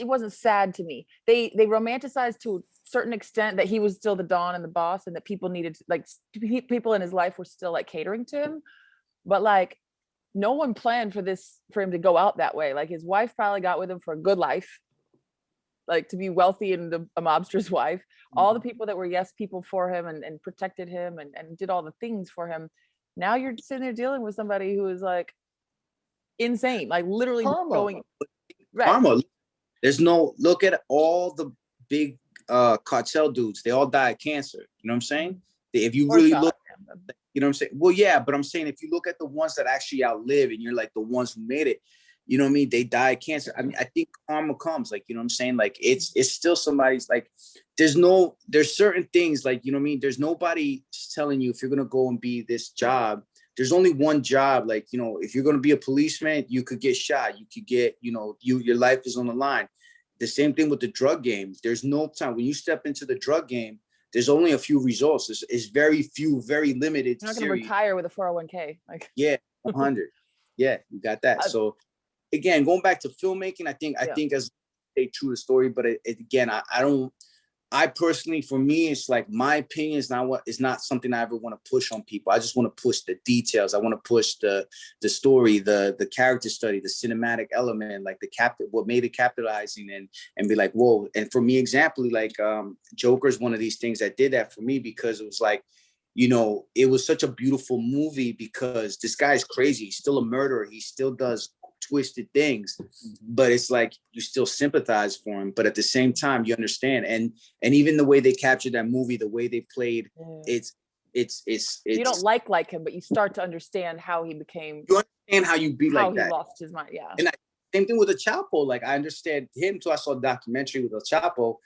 wasn't sad to me. They romanticized to a certain extent that he was still the Don and the boss, and that people needed, like, people in his life were still like catering to him. But like, no one planned for him to go out that way. Like, his wife probably got with him for a good life, like to be wealthy and a mobster's wife. All the people that were yes people for him and protected him and did all the things for him. Now you're sitting there dealing with somebody who is like insane, like literally going karma. There's no, look at all the big cartel dudes. They all die of cancer. You know what I'm saying? If you really look, you know what I'm saying? Well, yeah, but I'm saying if you look at the ones that actually outlive, and you're like the ones who made it, you know what I mean? They die of cancer. I mean, I think karma comes, like, you know what I'm saying? Like, it's still somebody's, like, there's certain things, like, you know what I mean? There's nobody telling you if you're going to go and be this job, there's only one job. Like, you know, if you're going to be a policeman, you could get shot. You could get, you know, your life is on the line. The same thing with the drug game. There's no time. When you step into the drug game, there's only a few results. It's very few, very limited. You're not going to retire with a 401k. Like, yeah, 100. Yeah, you got that. So again, going back to filmmaking, I think as stay true to the story, but again, I personally, for me, it's like, my opinion is not something I ever want to push on people. I just want to push the details. I want to push the story, the character study, the cinematic element, like what made it capitalizing, and be like, whoa. And for me, example, like Joker is one of these things that did that for me, because it was like, you know, it was such a beautiful movie, because this guy's crazy. He's still a murderer. He still does twisted things, but it's like you still sympathize for him, but at the same time you understand, and even the way they captured that movie, the way they played, it's you don't like him, but you start to understand how he became, you understand how you be like how that. He lost his mind. And same thing with El Chapo. Like, I understand him too. I saw a documentary with El Chapo,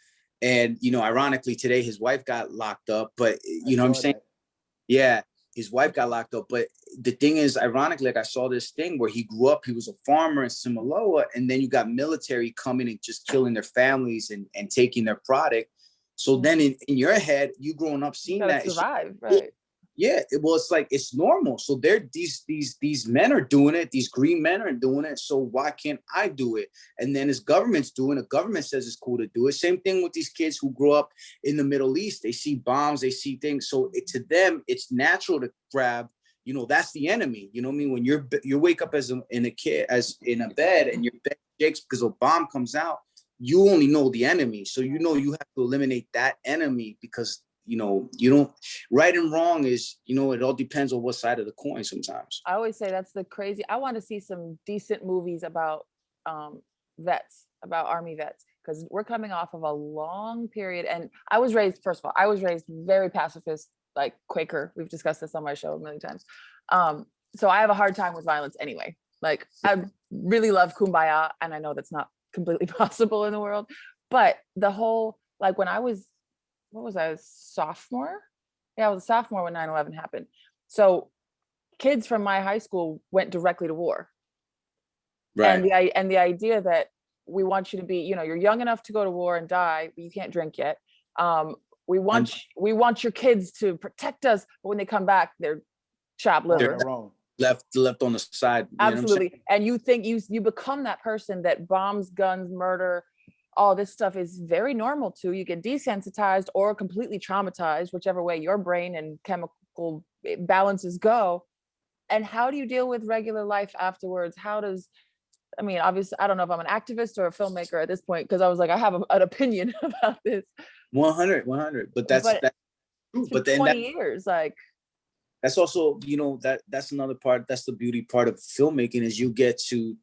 and you know, ironically today his wife got locked up, but you know what I'm saying? Yeah, his wife got locked up. But the thing is, ironically, like, I saw this thing where he grew up, he was a farmer in Sinaloa, and then you got military coming and just killing their families and taking their product. So then in your head, you growing up seeing that, survive, right? Yeah, it's like, it's normal. So these men are doing it. These green men are doing it. So why can't I do it? And then his government's doing it. The government says it's cool to do it. Same thing with these kids who grow up in the Middle East. They see bombs, they see things. So to them, it's natural to grab, you know, that's the enemy. You know what I mean? When you wake up as in a bed, and your bed shakes because a bomb comes out, you only know the enemy. So you know you have to eliminate that enemy, because you know, you don't, right and wrong is, you know, it all depends on what side of the coin sometimes. I always say that's the crazy. I want to see some decent movies about vets, about Army vets, because we're coming off of a long period. And I was raised very pacifist, like Quaker. We've discussed this on my show a million times. So I have a hard time with violence anyway. Like, I really love Kumbaya, and I know that's not completely possible in the world, but the whole, like, when I was, what was I, a sophomore? Yeah, I was a sophomore when 9/11 happened. So kids from my high school went directly to war. Right. And the idea that we want you to be, you know, you're young enough to go to war and die, but you can't drink yet. We want your kids to protect us, but when they come back, they're chopped liver. They're wrong. Left on the side. Absolutely. And you think you become that person that bombs, guns, murder, all this stuff is very normal to. You get desensitized or completely traumatized, whichever way your brain and chemical balances go. And how do you deal with regular life afterwards? I mean, obviously, I don't know if I'm an activist or a filmmaker at this point, because I was like, I have an opinion about this. 100. But that's true. But then 20 years, like. That's also, you know, that's another part. That's the beauty part of filmmaking, is you get to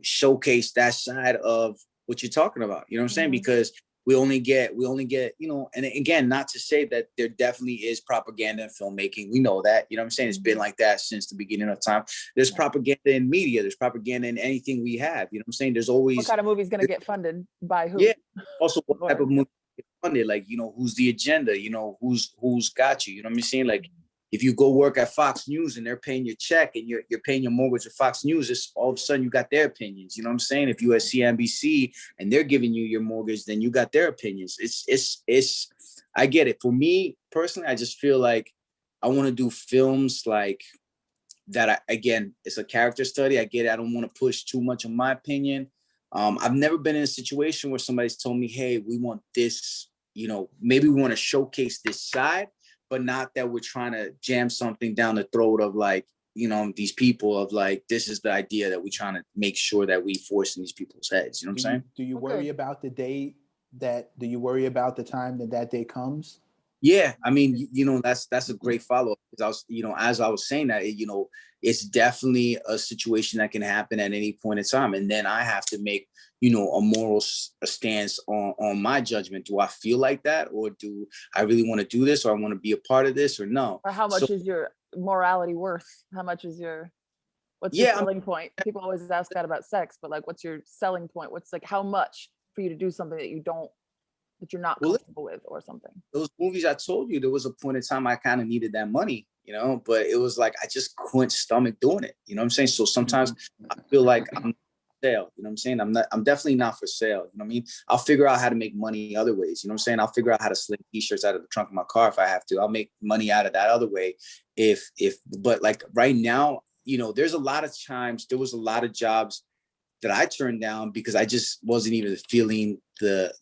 showcase that side of what you're talking about. You know what I'm saying? Because we only get, you know, and again, not to say that there definitely is propaganda in filmmaking. We know that, you know what I'm saying? It's been like that since the beginning of time. There's propaganda in media. There's propaganda in anything we have. You know what I'm saying? There's always. What kind of movie is going to get funded by who? Yeah. Also, what type of movie get funded? Like, you know, who's the agenda? You know, who's got you? You know what I'm saying? Like, if you go work at Fox News and they're paying your check and you're paying your mortgage at Fox News, it's all of a sudden you got their opinions. You know what I'm saying? If you at CNBC and they're giving you your mortgage, then you got their opinions. It's I get it. For me personally, I just feel like I want to do films like that. Again, it's a character study. I get it. I don't want to push too much of my opinion. I've never been in a situation where somebody's told me, hey, we want this, you know, maybe we want to showcase this side, but not that we're trying to jam something down the throat of like, you know, these people of like, this is the idea that we're trying to make sure that we force in these people's heads. You know what I'm saying? Do you worry about the day do you worry about the time that day comes? Yeah, I mean, you know, that's a great follow-up, because I was, you know, as I was saying that, you know, it's definitely a situation that can happen at any point in time, and then I have to make, you know, a stance on my judgment. Do I feel like that, or do I really want to do this, or I want to be a part of this, or no? Or how much is your morality worth? How much is what's your selling point? People always ask that about sex, but like, what's your selling point? What's like, how much for you to do something that you're not comfortable with or something? Those movies I told you, there was a point in time I kind of needed that money, you know, but it was like I just couldn't stomach doing it. You know what I'm saying? So sometimes I feel like I'm not for sale. You know what I'm saying? I'm definitely not for sale. You know what I mean? I'll figure out how to make money other ways. You know what I'm saying? I'll figure out how to sling t-shirts out of the trunk of my car if I have to. I'll make money out of that other way. But like right now, you know, there was a lot of jobs that I turned down because I just wasn't even feeling the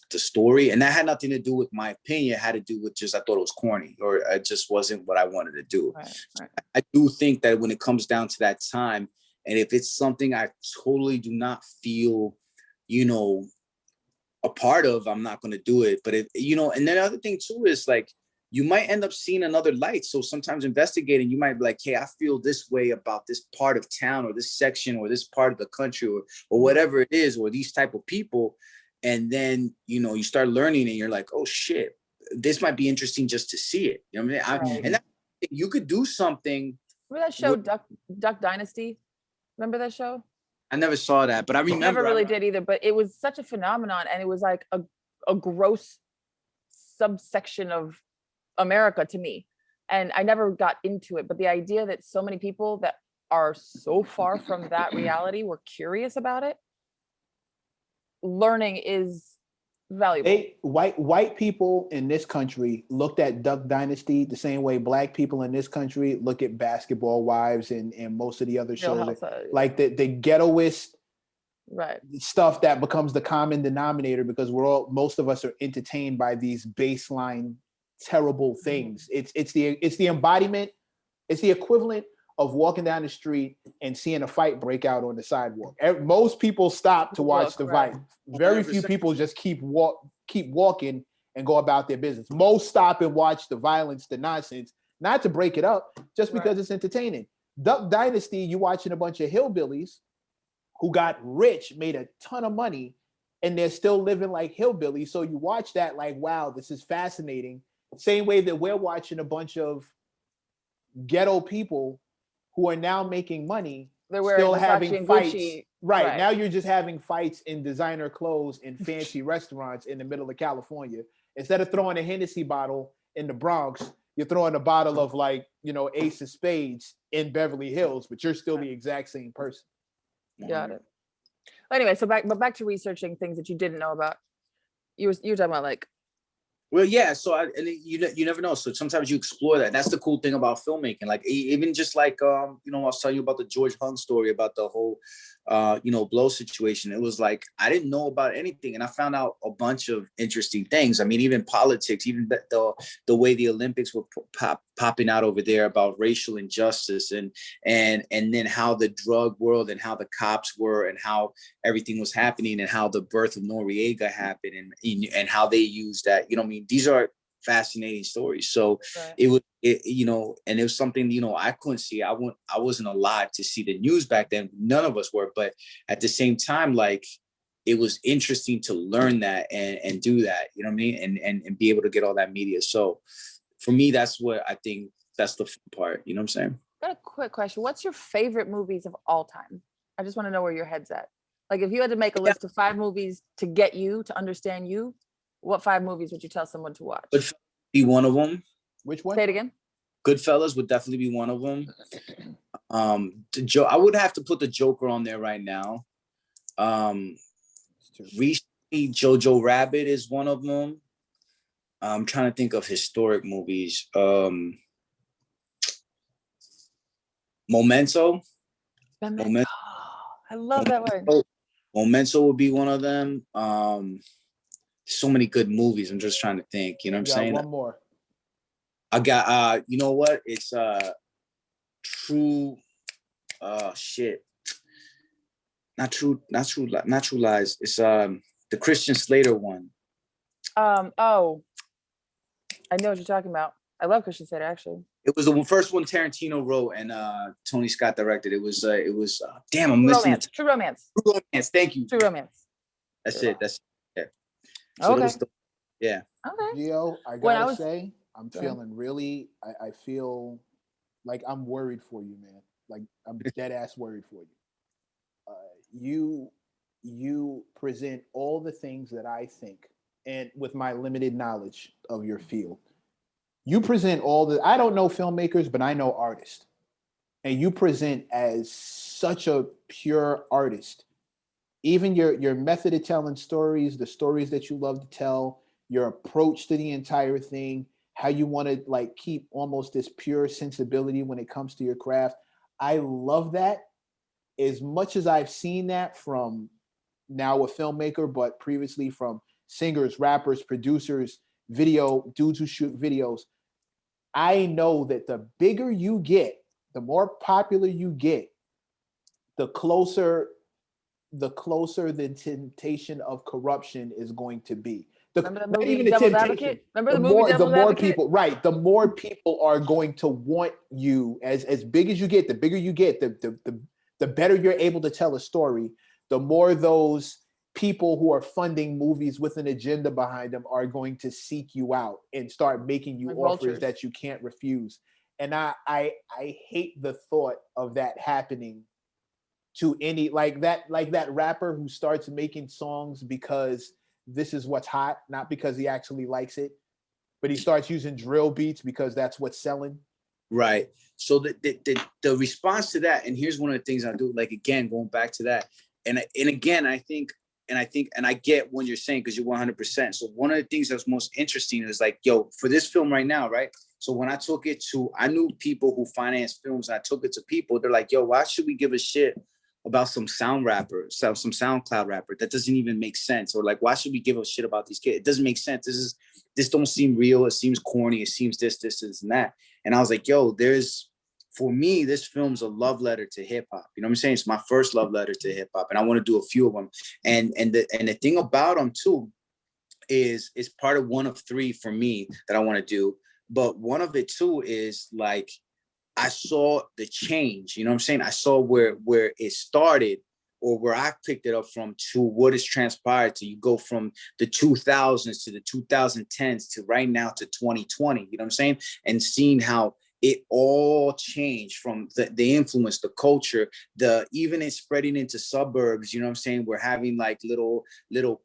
story, and that had nothing to do with my opinion. It had to do with just I thought it was corny, or it just wasn't what I wanted to do. Right. I do think that when it comes down to that time, and if it's something I totally do not feel, you know, a part of, I'm not going to do it. But you know, and then the other thing too is like, you might end up seeing another light. So sometimes investigating, you might be like, hey, I feel this way about this part of town or this section or this part of the country or whatever it is, or these type of people. And then, you know, you start learning and you're like, oh shit, this might be interesting just to see it. You know what I mean? And you could do something. Remember that show, Duck Dynasty? Remember that show? I never saw that, but I remember. I never really did either, but it was such a phenomenon, and it was like a gross subsection of America to me, and I never got into it. But the idea that so many people that are so far from that reality were curious about it, learning is valuable. White people in this country looked at Duck Dynasty the same way black people in this country look at Basketball Wives and most of the other shows, like the ghettoist stuff that becomes the common denominator, because most of us are entertained by these baseline terrible things. It's the embodiment, it's the equivalent of walking down the street and seeing a fight break out on the sidewalk. Most people stop to watch the fight. Very few people just keep walking and go about their business. Most stop and watch the violence, the nonsense, not to break it up, just because it's entertaining. Duck Dynasty, you watching a bunch of hillbillies who got rich, made a ton of money, and they're still living like hillbillies. So you watch that like, wow, this is fascinating. Same way that we're watching a bunch of ghetto people who are now making money, still having fights. Right. Now you're just having fights in designer clothes in fancy restaurants in the middle of California. Instead of throwing a Hennessy bottle in the Bronx, you're throwing a bottle of like, you know, Ace of Spades in Beverly Hills, but you're still the exact same person. Got it. Anyway, so back to researching things that you didn't know about. You were talking about like. Well, yeah. So you never know. So sometimes you explore that. That's the cool thing about filmmaking. Like even just like you know, I was telling you about the George Hung story about the whole you know, blow situation. It was like I didn't know about anything, and I found out a bunch of interesting things. I mean, even politics, even the way the Olympics were popping out over there about racial injustice, and then how the drug world and how the cops were and how everything was happening, and how the birth of Noriega happened, and how they used that. You know what I mean? These are fascinating stories. So it was, you know, and it was something, you know, I couldn't see. I wasn't alive to see the news back then. None of us were. But at the same time, like, it was interesting to learn that and do that, you know what I mean? And be able to get all that media. So for me, that's what I think that's the fun part, you know what I'm saying? Got a quick question. What's your favorite movies of all time? I just want to know where your head's at. Like if you had to make a list of 5 movies to get you to understand you, what 5 movies would you tell someone to watch? Goodfellas be one of them. Which one? Say it again. Goodfellas would definitely be one of them. I would have to put the Joker on there right now. Recently, Jojo Rabbit is one of them. I'm trying to think of historic movies. Memento. I love that one. Memento would be one of them. So many good movies. I'm just trying to think. You know what I'm saying? One more. I got. You know what? It's True. Shit. Not true lies. It's the Christian Slater one. Oh, I know what you're talking about. I love Christian Slater, actually. It was the first one Tarantino wrote and Tony Scott directed. It was damn, I'm missing it. True Romance. True Romance. Thank you. True Romance. That's it. That's it. Yeah. So okay. Yeah. Okay. Geo, I gotta say, I'm feeling really. I feel like I'm worried for you, man. Like I'm dead ass worried for you. You present all the things that I think, and with my limited knowledge of your field, you present all the. I don't know filmmakers, but I know artists, and you present as such a pure artist. Even your method of telling stories, the stories that you love to tell, your approach to the entire thing, how you want to like keep almost this pure sensibility when it comes to your craft. I love that. As much as I've seen that from now a filmmaker, but previously from singers, rappers, producers, video dudes who shoot videos, I know that the bigger you get, the more popular you get, the closer the temptation of corruption is going to be. Remember the movie Devil's Advocate? Remember the movie Devil's Advocate? People, right? The more people are going to want you. As big as you get, the bigger you get, the better you're able to tell a story. The more those people who are funding movies with an agenda behind them are going to seek you out and start making you offers that you can't refuse. And I hate the thought of that happening to any like that rapper who starts making songs because this is what's hot, not because he actually likes it, but he starts using drill beats because that's what's selling. Right. So the response to that, and here's one of the things I do, like, again, going back to that. And again, I get what you're saying, because you're 100%. So one of the things that's most interesting is like, yo, for this film right now, right? So when I took it to, I knew people who finance films, and I took it to people, they're like, yo, why should we give a shit about some SoundCloud rapper that doesn't even make sense? Or like, why should we give a shit about these kids? It doesn't make sense. This don't seem real. It seems corny. It seems this, and that. And I was like, yo, for me, this film's a love letter to hip hop. You know what I'm saying? It's my first love letter to hip hop, and I want to do a few of them. And the thing about them too is part of one of 3 for me that I want to do. But one of it too is like, I saw the change, you know what I'm saying? I saw where it started, or where I picked it up from, to what has transpired to. You go from the 2000s to the 2010s to right now to 2020, you know what I'm saying? And seeing how it all changed, from the influence, the culture, even it spreading into suburbs, you know what I'm saying? We're having like little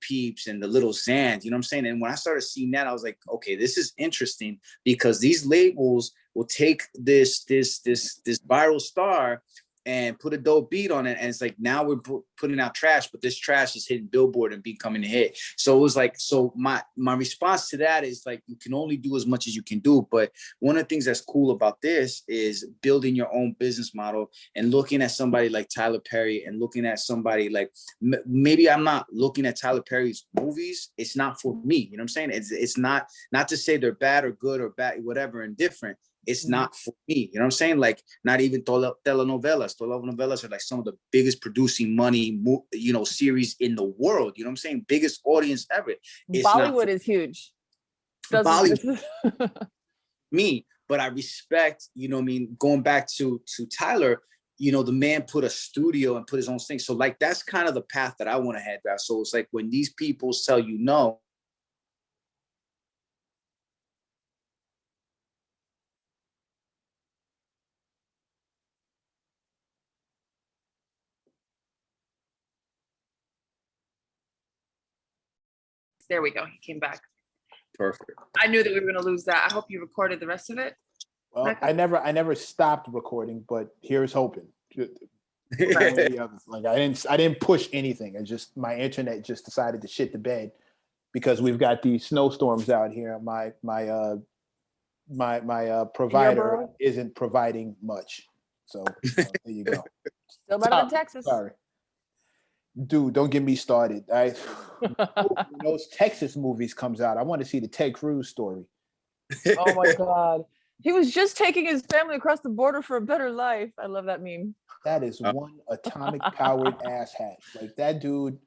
peeps and the little Zans, you know what I'm saying? And when I started seeing that, I was like, okay, this is interesting, because these labels will take this viral star and put a dope beat on it, and it's like, now we're putting out trash, but this trash is hitting Billboard and becoming a hit. So it was like, so my response to that is like, you can only do as much as you can do. But one of the things that's cool about this is building your own business model, and looking at somebody like Tyler Perry, and looking at somebody like, maybe I'm not looking at Tyler Perry's movies. It's not for me. You know what I'm saying? It's not to say they're bad or good or bad, whatever, indifferent. It's not for me. You know what I'm saying? Like, not even telenovelas. Telenovelas are like some of the biggest producing money, series in the world. You know what I'm saying? Biggest audience ever. Bollywood is huge. Bollywood. Me, but I respect, you know what I mean? Going back to Tyler, you know, the man put a studio and put his own thing. So like, that's kind of the path that I want to head down. So it's like when these people tell you no, There we go. He came back. perfect. I knew that we were going to lose that. I hope you recorded the rest of it. Well, I never stopped recording, but here's hoping. Like I didn't push anything. I just, my internet just decided to shit the bed because we've got these snowstorms out here. My provider isn't providing much. So there you go. Still better than Texas. Sorry. Dude, don't get me started. When those Texas movies comes out, I want to see the Ted Cruz story. Oh my God. He was just taking his family across the border for a better life. I love that meme. That is one atomic powered asshat. Like that dude,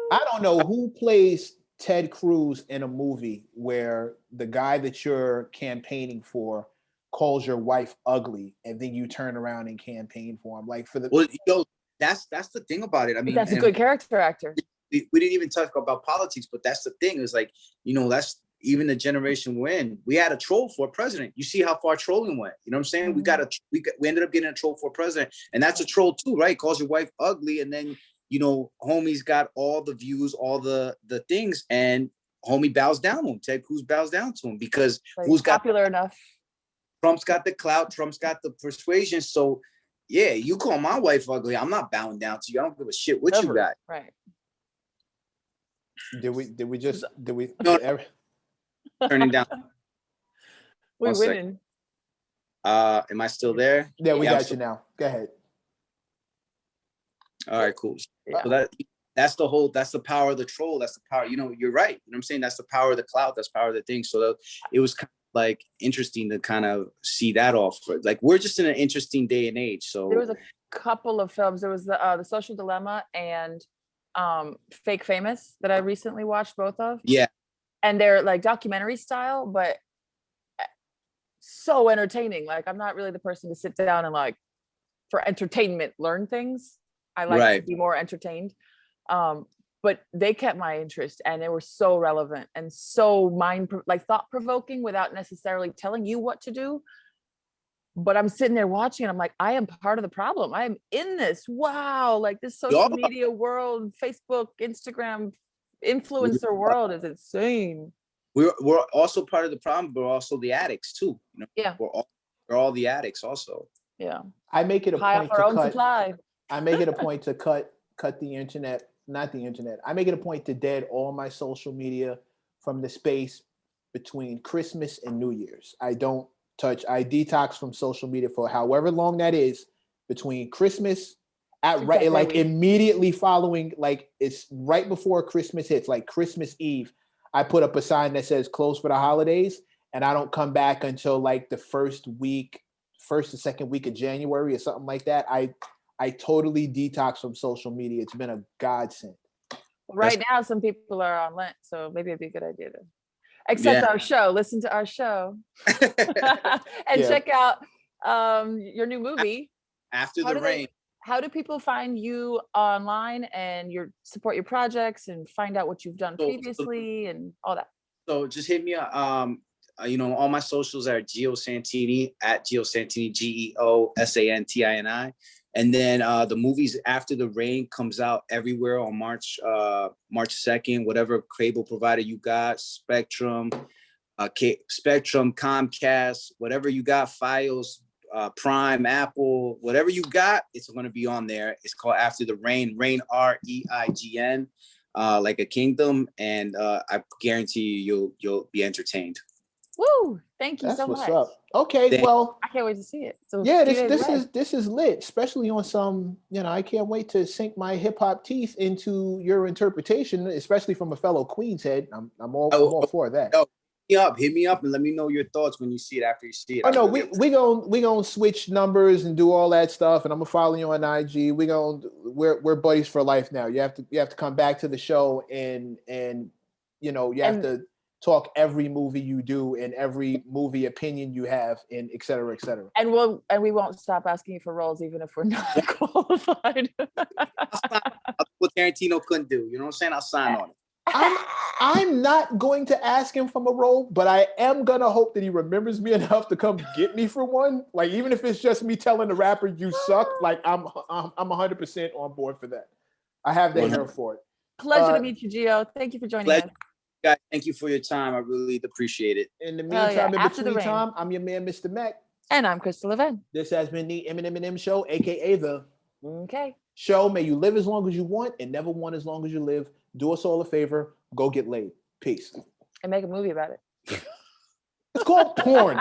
I don't know who plays Ted Cruz in a movie where the guy that you're campaigning for calls your wife ugly and then you turn around and campaign for him. Like for the that's the thing about it. I mean, that's a good character actor. We didn't even talk about politics, but that's the thing. Is like, you know, that's even the generation we're in. We had a troll for president. You see how far trolling went. You know what I'm saying? Mm-hmm. We ended up getting a troll for president, and that's a troll too, right? Calls your wife ugly, and then, you know, homie's got all the views, all the things, and homie bows down to him. Ted Cruz bows down to him because like, who's got popular enough? Trump's got the clout. Trump's got the persuasion. So yeah, you call my wife ugly, I'm not bowing down to you. I don't give a shit what you got. Right. Did we turning down? We're winning. Am I still there? Yeah, we got you now. Go ahead. All right, cool. Yeah. So that's the power of the troll. That's the power. You know, you're right. You know what I'm saying? That's the power of the clout. That's the power of the thing. So it was kind of like interesting to kind of see that off. Like we're just in an interesting day and age. So there was a couple of films. There was the Social Dilemma and Fake Famous that I recently watched, both of. Yeah. And they're like documentary style, but so entertaining. Like I'm not really the person to sit down and like for entertainment learn things. I like to be more entertained. But they kept my interest and they were so relevant and so thought-provoking without necessarily telling you what to do. But I'm sitting there watching and I'm like, I am part of the problem. I am in this. Wow. Like this social media world, Facebook, Instagram, influencer world is insane. We're also part of the problem, but we're also the addicts too. You know? Yeah. We're all the addicts also. Yeah. I make it a point to cut. Supply. I make it a point to cut the internet. Not the internet. I make it a point to dead all my social media from the space between Christmas and New Year's. I detox from social media for however long that is between Christmas immediately following, like it's right before Christmas hits, like Christmas Eve. I put up a sign that says closed for the holidays, and I don't come back until like the first or second week of January or something like that. I totally detox from social media. It's been a godsend. Right now, some people are on Lent, so maybe it'd be a good idea to accept our show, listen to our show, and check out your new movie, After the Rain. How do people find you online and support your projects and find out what you've done previously and all that? So just hit me up. You know, all my socials are Geo Santini at Geo Santini, GeoSantini. And then the movies After the Rain comes out everywhere on March 2nd, whatever cable provider you got, Spectrum, Comcast, whatever you got, Files, Prime, Apple, whatever you got, it's going to be on there. It's called After the Rain, REIGN, like a kingdom. And I guarantee you'll be entertained. Woo! Thank you so much. That's what's up. Okay, well, I can't wait to see it. So yeah, this is lit, especially on some. You know, I can't wait to sink my hip hop teeth into your interpretation, especially from a fellow Queens head. I'm all for that. Hit me up and let me know your thoughts when you see it. After you see it. Oh no, we gonna switch numbers and do all that stuff, and I'm gonna follow you on IG. We're buddies for life now. You have to come back to the show and you know you have to talk every movie you do and every movie opinion you have, and et cetera, et cetera. And we won't stop asking you for roles even if we're not qualified. I'll do what Tarantino couldn't do. You know what I'm saying? I'll sign on it. I'm not going to ask him from a role, but I am gonna hope that he remembers me enough to come get me for one. Like, even if it's just me telling the rapper you suck, like I'm 100% on board for that. I have the hair for it. Pleasure to meet you, Geo. Thank you for joining us. Guys, thank you for your time. I really appreciate it. In the meantime, in between time, I'm your man, Mr. Mac. And I'm Crystal Levin. This has been the M+M+M show, aka the show. May you live as long as you want and never want as long as you live. Do us all a favor. Go get laid. Peace. And make a movie about it. It's called porn.